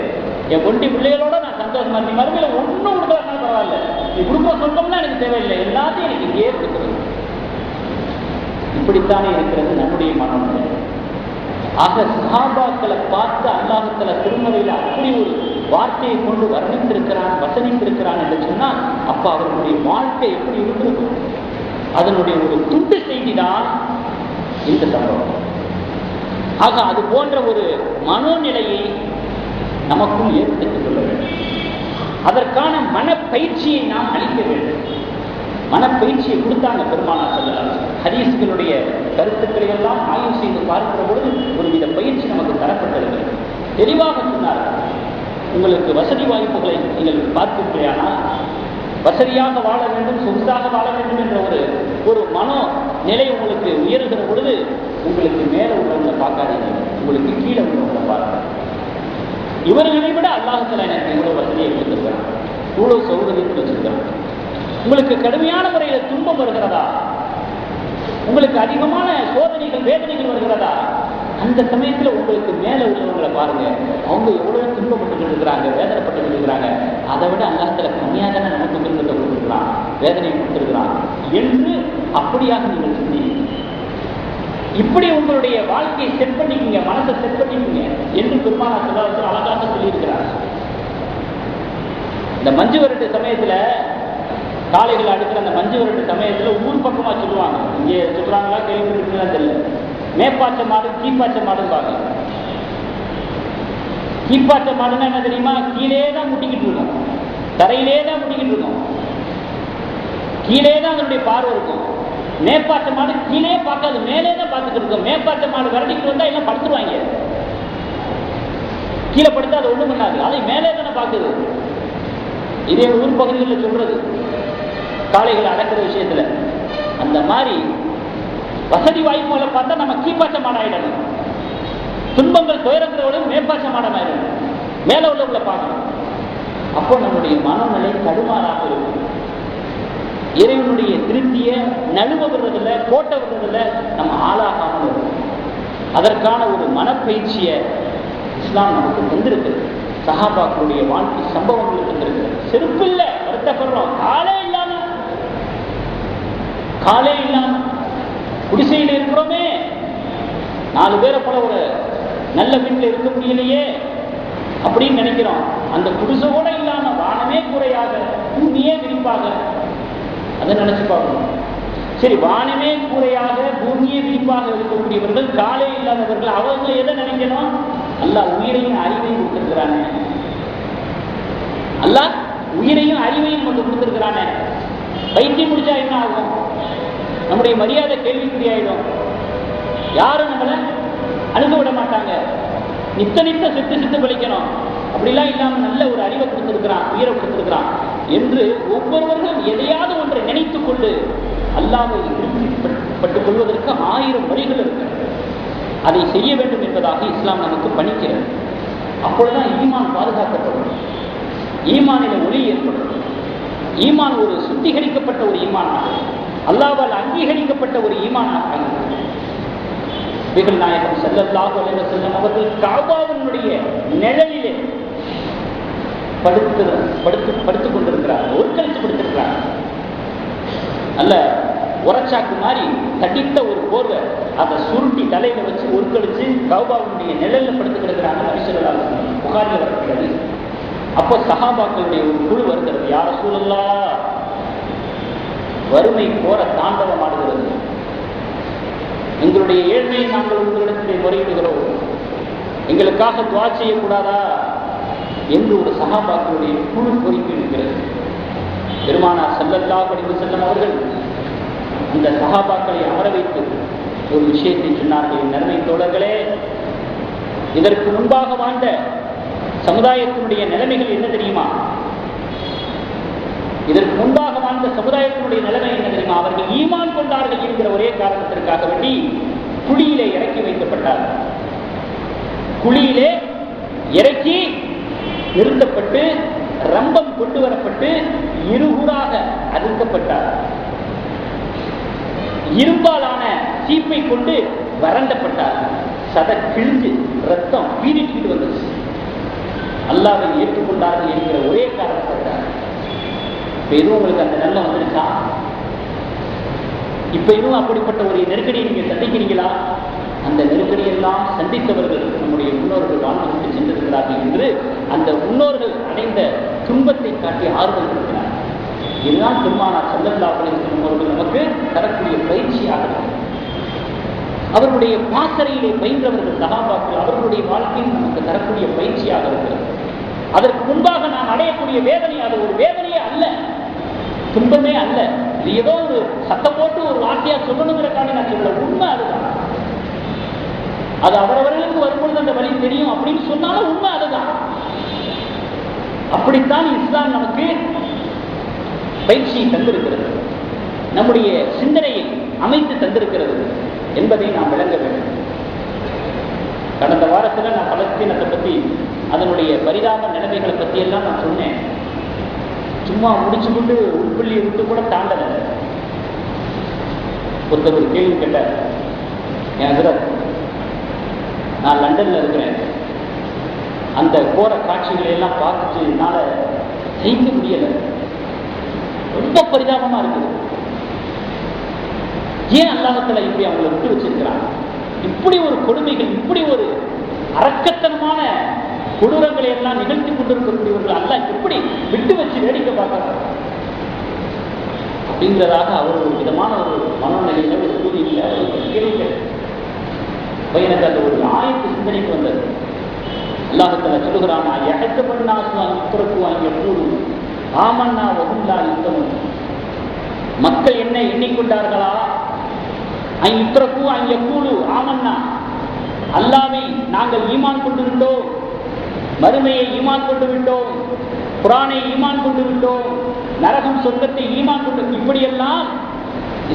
என் ஒண்டி பிள்ளைகளோட நான் சந்தோஷமா, நீ மறுமையில ஒன்றும் கொடுக்கறதுனால பரவாயில்ல, நீ கொடுக்க சொந்தம்னா எனக்கு தேவையில்லை, எல்லாத்தையும் எனக்கு இங்கேயே கொடுக்குறது. இப்படித்தானே இருக்கிறது நம்முடைய மனநிலை. ஆக சஹாபாக்களை பார்த்து அல்லாஹ் தஆலா திருமறையில் அப்படி ஒரு வார்த்தையை கொண்டு வர்ணித்திருக்கிறான், வசனித்திருக்கிறான் என்று சொன்னால், அப்ப அவர்களுடைய வாழ்க்கை எப்படி இருந்திருக்கும்? அதனுடைய ஒரு துண்டு செய்தி தான் இந்த சம்பவம். ஆக அது போன்ற ஒரு மனோநிலையை நமக்கும் ஏற்படுத்திக் கொள்ள வேண்டும். அதற்கான மனப்பயிற்சியை நாம் அளிக்க வேண்டும். மனப்பயிற்சியை கொடுத்தாங்க பெருமானார் ஸல்லல்லாஹு அலைஹி வஸல்லம். ஹதீஸ்களுடைய கருத்துக்களை எல்லாம் ஆய்வு செய்து பார்க்கிற பொழுது ஒருவித பயிற்சி நமக்கு தரப்பட்டது. தெளிவாக சொன்னார், உங்களுக்கு வசதி வாய்ப்புகளை நீங்கள் பார்க்கிறீர்களானால், வசதியாக வாழ வேண்டும், சொகுசாக வாழ வேண்டும் என்ற ஒரு மனோ நிலை உங்களுக்கு உயர்கிற பொழுது, உங்களுக்கு மேலே உள்ளவங்களை பார்க்காதீங்க, உங்களுக்கு கீழே உள்ளவங்களை பாருங்க. இவர்களை விட அல்லாஹ் தஆலா எனக்கு இவ்வளவு வசதியை கொடுத்திருக்கிறான், இவ்வளவு சௌகரியத்தை வச்சிருக்கிறான். உங்களுக்கு கடுமையான முறையில் துன்பம் வருகிறதா, உங்களுக்கு அதிகமான சோதனைகள், வேதனைகள் வருகிறதா, அந்த சமயத்தில் உங்களுக்கு மேலே உள்ளவங்களை பாருங்க, அவங்க எவ்வளவு துன்பப்பட்டு இருக்கிறாங்க, வேதனைப்பட்டு இருக்கிறாங்க, அதை விட அல்லாஹ் தஆலா கம்மியாக தானே நமக்கு துன்பத்தை கொடுத்துருக்கிறான், வேதனை கொடுத்திருக்கிறான் என்று அப்படியாக நீங்கள் சிந்திங்க. இப்படி உங்களுடைய வாழ்க்கையை செட் பண்ணிக்கீங்க, மனசை செட் பண்ணிக்கீங்க என்று பெருமானார் ஸல்லல்லாஹு அலைஹி வஸல்லம் அழகாக சொல்லியிருக்கிறார். இந்த மஞ்சு விரட்டு சமயத்துல, காளைகள் அடுக்கிற அந்த மஞ்சு விரட்டு சமயத்துல ஊர் பக்கமா சொல்லுவாங்க, இங்கே சொல்றாங்களா கேள்விப்பட்டிருக்கீங்களா தெரியல, மேப்பாச்ச மாடு கீப்பாச்ச மாடுன்னு. கீப்பாச்ச மாடுன்னா என்ன தெரியுமா? கீழே தான் முட்டிக்கிட்டு இருக்கும், தரையிலே தான் முட்டிக்கிட்டு இருக்கும், கீழே தான் அதனுடைய பார்வை இருக்கும். மேப்பாச்ச மாடு கீழே பார்க்காது, மேலே தான் பார்த்துட்டு இருக்கும். மேப்பாச்ச மாடு விரட்டிட்டு வந்தா எல்லாம் படுத்துருவாங்க, கீழே படுத்தா அது ஒண்ணும் பண்ணாது, அதை மேலே தானே பார்க்குது. இதே ஊர் பகுதிகளில் சொல்றது காளைகளை அடக்கிற விஷயத்துல. அந்த மாதிரி வசதி வாய்ப்புகளை பார்த்தா நம்ம கீப்பாச்ச மாடாயிடணும், துன்பங்கள் துயரங்களோடு மேப்பாச்ச மாடமாயிடணும், மேலே உள்ளவங்களை பார்க்கணும். அப்போ நம்முடைய மனநிலை தடுமாறாக இருக்கும். இறைவனுடைய திருப்தியை நழுவ விடுறதில்லை, கோட்டை விடுறதில்லை, நம்ம ஆளாகாமல் இருக்கும். அதற்கான ஒரு மனப்பயிற்சியை இஸ்லாம் நமக்கு தந்திருக்கு. சஹாபாக்களுடைய வாழ்க்கை சம்பவங்களுக்கு தந்திருக்கு. செருப்பு இல்லை, வருத்தப்படுறோம், காலே இல்லாம குடிசையில் இருக்கிறோமே, 4 பேரை போல ஒரு நல்ல வீட்டில் இருக்க முடியலையே அப்படின்னு நினைக்கிறோம். அந்த குடிசை கூட இல்லாம வானமே கூரையாக, பூமியே விரிப்பாக, அதை நினைச்சு பார்க்கணும். சரி, வானமே கூரையாக, பூமியே விரிப்பாக இருக்கக்கூடியவர்கள், காலே இல்லாதவர்கள், அவங்க எதை நினைக்கணும்? அல்லாஹ் உயிரையும் அறிவையும் கொடுத்திருக்கிறானே, அல்லாஹ் உயிரையும் அறிவையும் நமக்கு கொடுத்திருக்கிறானே. பைத்தியம் முடிச்சா என்ன ஆகும்? நம்முடைய மரியாதை கேள்விக்குறியாயிடும், யாரும் நம்மளை அணுக விட மாட்டாங்க, நித்த செத்து பிழைக்கணும். அப்படிலாம் இல்லாம நல்ல ஒரு அறிவை கொடுத்திருக்கிறான், உயிரை கொடுத்திருக்கிறான். என்று ஒவ்வொருவர்களும் எதையாவது ஒன்றை நினைத்துக் கொண்டு அல்லாஹ்வை திருப்திப்பட்டுக் கொள்வதற்கு 1000 வழிகள் இருக்கிறது. அதை செய்ய வேண்டும் என்பதாக இஸ்லாம் நமக்கு பணிக்கிறது. அப்பொழுதுதான் ஈமான் பாதுகாக்கப்படும், ஈமானில ஒளி ஏற்படும். ஈமான் ஒரு சுத்திகரிக்கப்பட்ட ஒரு ஈமானாக, அல்லாஹ்வால் அங்கீகரிக்கப்பட்ட ஒரு ஈமானாக நபிகள் நாயகம் ஸல்லல்லாஹு அலைஹி வஸல்லம் அவர்கள் கஅபாவினுடைய நிழலிலே படுத்துக் கொண்டிருக்கிறார்கள், ஒருக்கழித்து படுத்திருக்கிறார்கள். நல்ல உரச்சாக்கு மாதிரி தடித்த ஒரு போர்வை அதை சுருட்டி தலையில வச்சு ஒருக்கழிச்சு கஅபாவினுடைய நிழல்ல படுத்து கிடக்கிறாங்க. நபி ஸல்லல்லாஹு அலைஹி வஸல்லம் புகாரில் வருகிறது. அப்போ சஹாபாக்களுடைய ஒரு குழு வருகிறது. யா ரசூலல்லாஹ், வறுமை போற தாண்டவம் ஆடுகிறது, எங்களுடைய ஏழ்மையை நாங்கள் உங்களிடத்தில் முறையிடுகிறோம், எங்களுக்காக துஆ செய்யக்கூடாதா என்று ஒரு சஹாபாக்களுடைய குழு கோரிக்கை இருக்கிறது. பெருமானார் ஸல்லல்லாஹு அலைஹி வஸல்லம் அவர்கள் அந்த சஹாபாக்களை அமர வைத்து ஒரு விஷயத்தை சொன்னார்கள். நன்மை தோழர்களே, இதற்கு முன்பாக வாழ்ந்த சமுதாயத்தினுடைய நிலைமைகள் என்ன தெரியுமா? இதற்கு முன்பாக வாழ்ந்த சமுதாயத்தினுடைய நிலைமை என்ன தெரியுமா? அவர்கள் ஈமான் கொண்டார்கள் என்கிற ஒரே காரணத்திற்காக வேண்டி குழியிலே இறக்கி வைக்கப்பட்டார்கள். குழியிலே இறக்கி நிறுத்தப்பட்டு ரம்பம் கொண்டு வரப்பட்டு இருகூறாக அறுக்கப்பட்டார். இரும்பாலான சீப்பை கொண்டு வறண்டப்பட்டார். சத கிழிஞ்சு ரத்தம் பீரிட்டு வந்துச்சு. அல்லாஹ்வை ஏற்றுக்கொண்டார்கள் என்கிற ஒரே காரணப்பட்டார். இப்ப எதுவும் உங்களுக்கு அந்த நல்ல வந்துருச்சா? இப்ப எதுவும் அப்படிப்பட்ட ஒரு நெருக்கடியை நீங்க சந்திக்கிறீங்களா? அந்த நெருக்கடியெல்லாம் சந்தித்தவர்கள் நம்முடைய முன்னோர்கள் வாழ்ந்து கொண்டு சென்றிருக்கிறார்கள் என்று அந்த முன்னோர்கள் அடைந்த துன்பத்தை காட்டி ஆறுதல் இருக்கிறார். இதுதான் பெருமானார் ஸல்லல்லாஹு அலைஹி வஸல்லம் அவர்கள் நமக்கு தரக்கூடிய பயிற்சியாக இருக்கிறது. அவர்களுடைய பாசறையிலே பயின்றவர்கள் சஹாபாக்கள், அவர்களுடைய வாழ்க்கையில் நமக்கு தரக்கூடிய பயிற்சியாக இருக்கிறது. அதற்கு முன்பாக நாம் அடையக்கூடிய வேதனை அது ஒரு வேதனையே அல்ல, துன்பமே அல்ல. இது ஏதோ ஒரு சத்தம் போட்டு ஒரு வார்த்தையா சொல்லணுங்கிறக்காண்டி நான் சொல்ல, உண்மை அதுதான். அது அவரவர்களுக்கு வரும்பொழுது அந்த வழி தெரியும் அப்படின்னு சொன்னாலும் உண்மை அதுதான். அப்படித்தான் இஸ்லாம் நமக்கு பயிற்சியை தந்திருக்கிறது, நம்முடைய சிந்தனையை அமைத்து தந்திருக்கிறது என்பதை நாம் விளங்க வேண்டும். கடந்த வாரத்தில் நான் பலஸ்தீனத்தை பற்றி, அதனுடைய பரிதாப நிலைமைகளை பற்றி எல்லாம் நான் சொன்னேன். சும்மா முடிச்சு கொண்டு உள்பள்ளியை விட்டு கூட தாண்டல. ஒருத்தர் ஒரு கேள்வி கேட்டார், என் நான் லண்டன்ல இருக்கிறேன், அந்த கோர காட்சிகளை எல்லாம் பார்த்துட்டு என்னால ஜெயிக்க முடியல, ரொம்ப பரிதாபமா இருக்குது. ஏன் அல்லாஹ்வுத்தாலா இப்படி அவங்களை விட்டு வச்சிருக்கிறாங்க? இப்படி ஒரு கொடுமைகள், இப்படி ஒரு அரக்கத்தனமான கொடூரங்களை எல்லாம் நிகழ்த்தி கொண்டிருக்கக்கூடியவர்கள் அல்லாஹ் இப்படி விட்டு வச்சு வேடிக்கை பார்க்கிறார் அப்படிங்கிறதாக அவர் ஒரு விதமான ஒரு மனநிலையில ஒரு சூழ்நிலையில ஒரு கேள்வி எனக்கு அந்த ஒரு ஆயத்து சிந்தனைக்கு வந்தது. அல்லாஹ்வுத்தாலா சொல்லுகிறானா, ஆமன்னா வஹும் லா யுஃதனூன். மக்கள் என்ன எண்ணிக்கொண்டார்களா? ஐயுத்ரகு அன் யகூலு ஆமன்னா, அல்லாஹ்வை நாங்கள் ஈமான் கொண்டு விட்டோம், மறுமையை ஈமான் கொண்டு விட்டோம், குர்ஆனை ஈமான் கொண்டு விட்டோம், நரகம் சொர்க்கத்தை ஈமான் கொண்டு, இப்படியெல்லாம்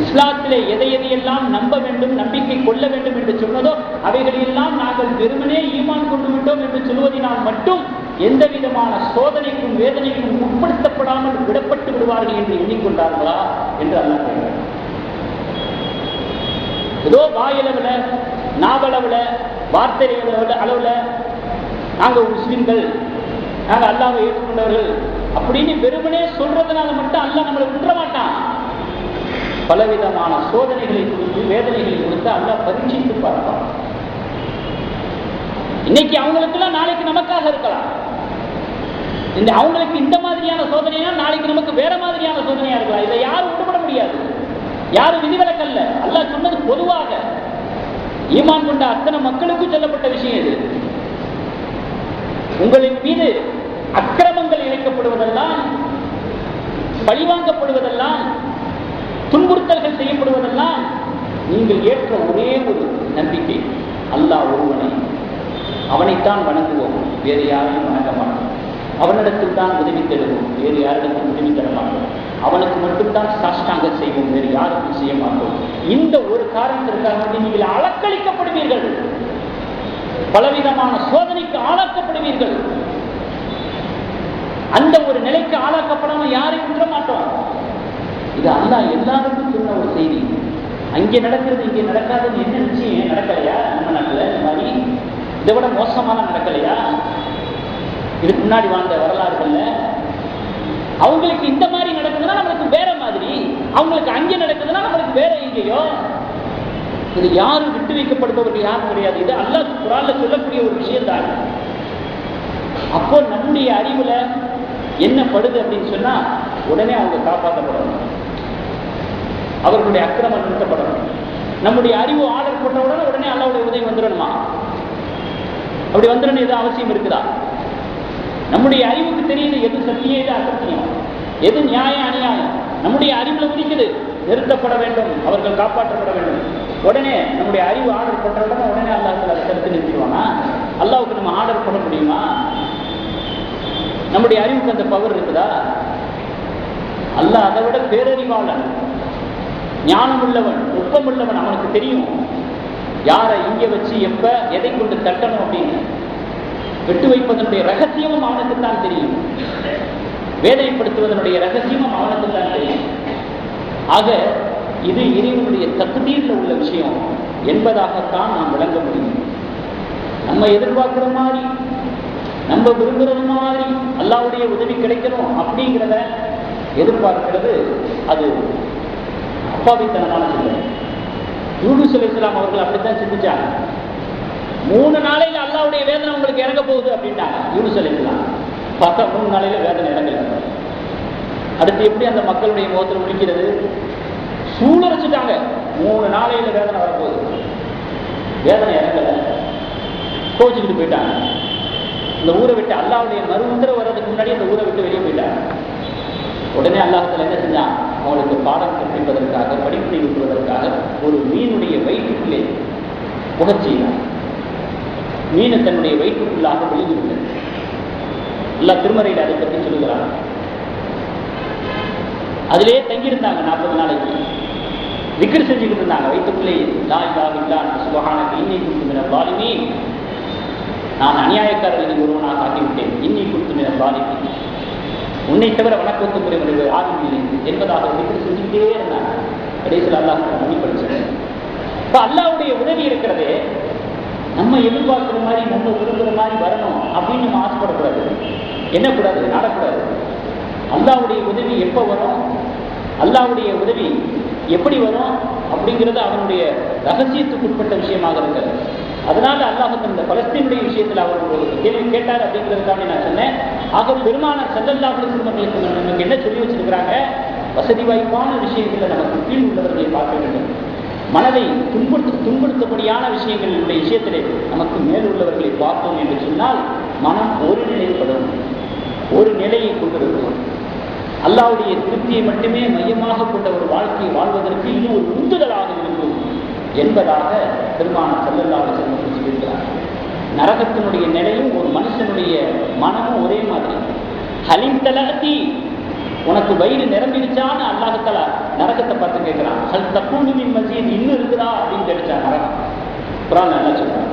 இஸ்லாத்திலே எதை எதையெல்லாம் நம்ப வேண்டும், நம்பிக்கை கொள்ள வேண்டும் என்று சொன்னதோ அவைகளெல்லாம் நாங்கள் வெறுமனே ஈமான் கொண்டு விட்டோம் என்று சொல்வதனால் மட்டும் எந்த விதமான சோதனைக்கும் வேதனைக்கும் உட்படுத்தப்படாமல் விடப்பட்டு விடுவார்கள் என்று எண்ணிக்கொண்டார்களா என்று அல்லாஹ் கேட்கிறார். ஏதோ வாயளவுல, நாவளவுல, வார்த்தை அளவுல நாங்கள் முஸ்லிம்கள், நாங்கள் அல்லாஹ்வை ஏற்றுக்கொண்டவர்கள் அப்படின்னு வெறுமனே சொல்றதுனால மட்டும் அல்லாஹ் நம்மளை விட்டுற மாட்டான். பலவிதமான சோதனைகளை கொடுத்து, வேதனைகளை கொடுத்து அல்லாஹ் பரீட்சித்து பார்ப்பான். இன்னைக்கு அவங்களுக்கெல்லாம் நாளைக்கு நமக்காக இருக்கலாம். அவங்களுக்கு இந்த மாதிரியான சோதனைனா நாளைக்கு நமக்கு வேற மாதிரியான சோதனையா இருக்கலாம். இதை யாரும் விட்டுவிட முடியாது, யாரும் விதிவிலக்கல்ல. அல்லாஹ் சொன்னது பொதுவாக ஈமான் கொண்ட அத்தனை மக்களுக்கும் சொல்லப்பட்ட விஷயம் இது. உங்களின் மீது அக்கிரமங்கள் இழைக்கப்படுவதெல்லாம், பழிவாங்கப்படுவதெல்லாம், துன்புறுத்தல்கள் செய்யப்படுவதெல்லாம் நீங்கள் ஏற்ற ஒரே ஒரு நம்பிக்கை, அல்லாஹ் ஒருவனை, அவனைத்தான் வணங்குவோம், வேறு யாரையும் வணங்க மாட்டோம். அவனிடத்தில் தான் உதவி தேடுவோம், வேறு யாரிடத்தில் உதவி தர மாட்டோம். அவனுக்கு மட்டும்தான் சாஷ்டாங்க செய்வோம், வேறு யாருக்கும் செய்ய மாட்டோம். இந்த ஒரு காரணத்திற்காக நீங்கள் அலக்களிக்கப்படுவீர்கள், பலவிதமான சோதனைக்கு ஆளாக்கப்படுவீர்கள். அந்த ஒரு நிலைக்கு ஆளாக்கப்படாம யாரையும் விட மாட்டோம். இது அல்லாஹ் எல்லாருக்கும் சொன்ன ஒரு செய்தி. அங்கே நடக்கிறது இங்கே நடக்காதுன்னு என்ன நிச்சயம்? நடக்கலையா நம்ம நாட்டில்? இந்த மாதிரி இதை விட மோசமான நடக்கலையா? இதுக்கு முன்னாடி வாழ்ந்த வரலாறுகள்ல அவங்களுக்கு இந்த மாதிரி நடக்குதுன்னா நம்மளுக்கு வேற மாதிரி, அவங்களுக்கு அங்கே நடக்குதுன்னா நம்மளுக்கு வேற எங்கேயோ. இது யாரும் விட்டு வைக்கப்படுபவர்கள் யாரும் கிடையாது. இது அல்லாஹ் குர்ஆன்ல சொல்லக்கூடிய ஒரு விஷயம் தான். அப்போ நம்முடைய அறிவுல என்ன படுது அப்படின்னு சொன்னா உடனே அவங்க காப்பாற்றப்படணும், அவர்களுடைய அக்கிரமம் நிறுத்தப்படணும். நம்முடைய அறிவு ஆர்டர் போட்ட உடனே அல்லாஹ்வுடைய உதவி வந்துடணுமா? அப்படி வந்துடணும் எது அவசியம் இருக்குதா? நம்முடைய அறிவுக்கு தெரியுது எது சத்தியம் எது அசத்தியம், எது நியாயம் அநியாயம். நம்முடைய அறிவுல உதிக்குது, நிறுத்தப்பட வேண்டும், அவர்கள் காப்பாற்றப்பட வேண்டும். உடனே நம்முடைய அறிவு ஆர்டர் போட்ட உடனே அல்லாஹ் அதை தடுத்து நிறுத்திடுவானா? அல்லாஹ்வுக்கு நம்ம ஆர்டர் பண்ண முடியுமா? நம்முடைய அறிவுக்கு அந்த பவர் இருக்குதா? அல்லாஹ் அதை விட பேரறிவாளன், ஞானம் உள்ளவன், நுட்பம் உள்ளவன். அவனுக்கு தெரியும் யாரை இங்கே வச்சு எப்ப எதை கொண்டு தட்டணும் அப்படின்னு. விட்டு வைப்பதனுடைய ரகசியமும் அவனுக்குத்தான் தெரியும், வேதனைப்படுத்துவதனுடைய ரகசியமும் அவனுக்குத்தான் தெரியும். ஆக இது இறைவனுடைய தக்தீர்ல உள்ள விஷயம் என்பதாகத்தான் நாம் விளங்க முடியும். நம்ம எதிர்பார்க்கிற மாதிரி, நம்ம விரும்புறது மாதிரி அல்லாஹ்வுடைய உதவி கிடைக்கணும் அப்படிங்கிறத எதிர்பார்க்கிறது அது அப்பாவித்தனமான இல்லை. யூனுஸ் அலைஹிஸ்ஸலாம் அவர்கள் அப்படித்தான் சிந்திச்சாங்க. 3 நாளையில அல்லாஹ்வுடைய வேதனை உங்களுக்கு இறங்க போகுது அப்படின்ட்டாங்க யூனுஸ் அலைஹிஸ்ஸலாம். பார்த்தா 3 நாளையில வேதனை இறங்கல. அடுத்து எப்படி அந்த மக்களுடைய முகத்தில் முடிக்கிறது? சூழரைச்சுட்டாங்க. 3 நாளையில வேதனை வரப்போகுது, வேதனை இறங்கல, கோச்சுக்கிட்டு போயிட்டாங்க. இந்த ஊரை விட்டு அல்லாஹ்வுடைய மறு உத்தரவு வர்றதுக்கு முன்னாடி அந்த ஊரை விட்டு வெளியே போயிட்டாங்க. உடனே அல்லாஹ்வுத்தாலா என்ன செஞ்சான்? அவங்களுக்கு பாடம் கற்பிப்பதற்காக, படிப்பை ஊற்றுவதற்காக ஒரு மீனுடைய வயிற்றுக்குள்ளே புகச்செய்தார். மீனை தன்னுடைய வயிற்றுக்குள்ளாக வெளியிட்டது. அல்லாஹ் திருமறையில் அதை பற்றி சொல்லுகிறார். அதிலே தங்கியிருந்தாங்க 40 நாளைக்கு, திக்ர் செஞ்சுக்கிட்டு இருந்தாங்க வயிற்றுக்குள்ளே. லா இலாஹ இல்லா அன்த சுப்ஹானக இன்னீ குன்து மினல் ஸாலிமீன், நான் அநியாயக்காரர்களில் ஒருவனாக ஆகிவிட்டேன். இன்னீ குன்து மினல் ஸாலிமீன், உன்னை தவிர வணக்கத்துக்குரிய யாரும் இல்லை என்பதாக திக்ர் செஞ்சுக்கிட்டே இருந்தாங்க. கடைசியில் அல்லாஹ் மணி படிச்சாங்க. இப்போ அல்லாஹ்வுடைய உதவி இருக்கிறதே நம்ம எதிர்பார்க்கிற மாதிரி, நம்ம விரும்புகிற மாதிரி வரணும் அப்படின்னு நம்ம ஆசைப்படக்கூடாது. என்ன கூடாது? நாடக்கூடாது. அல்லாஹ்வுடைய உதவி எப்போ வரும், அல்லாஹ்வுடைய உதவி எப்படி வரும் அப்படிங்கிறது அவனுடைய ரகசியத்துக்குட்பட்ட விஷயமாக இருக்கிறது. அதனால அல்லாஹ் இந்த பலஸ்தீனுடைய விஷயத்தில் அவர் ஒரு கேள்வி கேட்டார் அப்படிங்கிறதுக்காக நான் சொன்னேன். ஆக பெருமானார் ஸல்லல்லாஹு அலைஹி வஸல்லம் நமக்கு என்ன சொல்லி வச்சிருக்கிறாங்க? வசதி வாய்ப்பான விஷயங்களை நமக்கு கீழ் உள்ளவர்களை பார்க்க வேண்டும். மனதை துன்புறுத்தபடியான விஷயங்களுடைய விஷயத்திலே நமக்கு மேல் உள்ளவர்களை பார்த்தோம் என்று சொன்னால் மனம் ஒரு நிலைப்படும், ஒரு நிலையை கொண்டிருக்கும். அல்லாஹ்வுடைய திருப்தியை மட்டுமே மையமாக கொண்ட ஒரு வாழ்க்கையை வாழ்வதற்கு இது ஒரு உந்துதலாக இருக்கும் என்பதாக பெருமானார் ஸல்லல்லாஹு அலைஹி வஸல்லம் சொல்லியிருக்கிறார். நரகத்தினுடைய நிலையும் ஒரு மனுஷனுடைய மனமும் ஒரே மாதிரி. ஹலிம் தலகத்தி, உனக்கு வயிறு நிரம்பிடுச்சான்னு அல்லாஹ்தஆலா நரகத்தை பார்த்து கேட்கிறான். ஹல் தக்கூனு மின் மஸீத், இன்னும் இருக்குதா அப்படின்னு கேட்டுச்சான் நரகம். குர்ஆன் நல்லா சொல்றான்.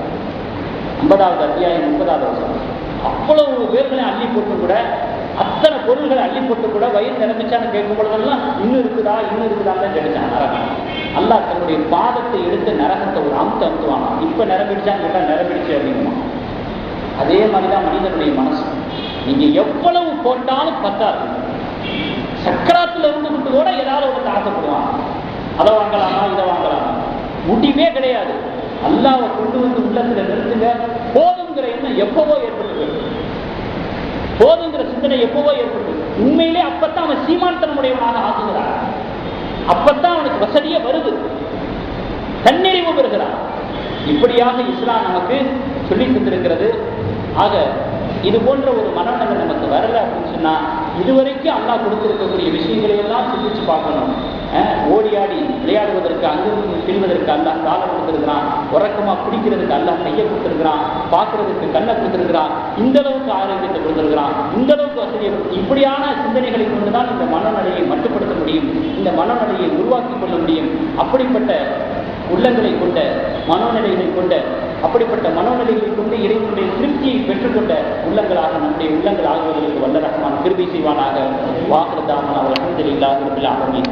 50வது அத்தியாயம் 30வது வசனம். அவ்வளவு பேர்களை அள்ளி போட்டு கூட, அத்தனை பொருள்களை அள்ளி போட்டு கூட வயிறு நிரம்பிச்சான்னு கேட்கும் பொழுதெல்லாம் இன்னும் இருக்குதா இன்னும் இருக்குதான்னு கேட்டுச்சான் நரகம். அல்லாஹ் தன்னுடைய பாதத்தை எடுத்து நரகத்தை ஒரு அமுத்துவானா. இப்ப நிரம்பிடுச்சான்னு கேட்டா நிரம்பிடுச்சு அப்படிங்குமா. அதே மாதிரிதான் மனிதனுடைய மனசு. நீங்க எவ்வளவு போட்டாலும் பத்தாது. சக்கராத்துல இருந்துகிட்டு கூட ஏதாவது ஒரு ஆசைப்படுவான். அதை வாங்கலாமா இதை வாங்கலாமா, முடிவே கிடையாது. அல்லாஹ்வை கொண்டு வந்து உள்ளத்துல நிறுத்துங்க. போதுங்கிற எண்ணம் எப்பவோ ஏற்பட்டு, போதுங்கிற சிந்தனை எப்பவோ ஏற்பட்டு, உண்மையிலே அப்பத்தான் அவன் சீமான்தனமுடையவனாக ஆகுகிறான். அப்பத்தான் அவனுக்கு வசதியே வருது, தன்னிறைவு பெறுகிறான். இப்படியாக இஸ்லாம் நமக்கு சொல்லி தந்திருக்கிறது. ஆக இது போன்ற ஒரு மனநலம் நமக்கு வரல அப்படின்னு சொன்னா, இதுவரைக்கும் அல்லாஹ் கொடுத்திருக்கக்கூடிய விஷயங்களை எல்லாம் சிந்திச்சு பார்க்கணும். ஓடி ஆடி விளையாடுவதற்கு அங்கிருந்து செல்வதற்கு அல்லாஹ் காலை கொடுத்திருக்கிறான், உறக்கமா குடிக்கிறதுக்கு அல்லாஹ் கையை கொடுத்திருக்கிறான், பார்க்கறதுக்கு கண்ணை கொடுத்திருக்கிறான், இந்த அளவுக்கு ஆரோக்கியத்தை கொடுத்திருக்கிறான், இந்த அளவுக்கு வசதியை. இப்படியான சிந்தனைகளை கொண்டுதான் இந்த மனநிலையை மட்டுப்படுத்த முடியும், இந்த மனநிலையை உருவாக்கி கொள்ள முடியும். அப்படிப்பட்ட உள்ளங்களை கொண்ட மனோநிலைகளை கொண்ட அப்படிப்பட்ட மனோநிலைகளை கொண்டு இறைவனுடைய திருப்தியை பெற்றுக்கொண்ட உள்ளங்களாக நம்முடைய உள்ளங்கள் ஆகுவதற்கு வல்ல ரஹ்மான் கிருபை செய்வானாக. வாக்குதாமன் அவர் அல்ஹம்துலில்லாஹி ரப்பில் ஆலமீன்.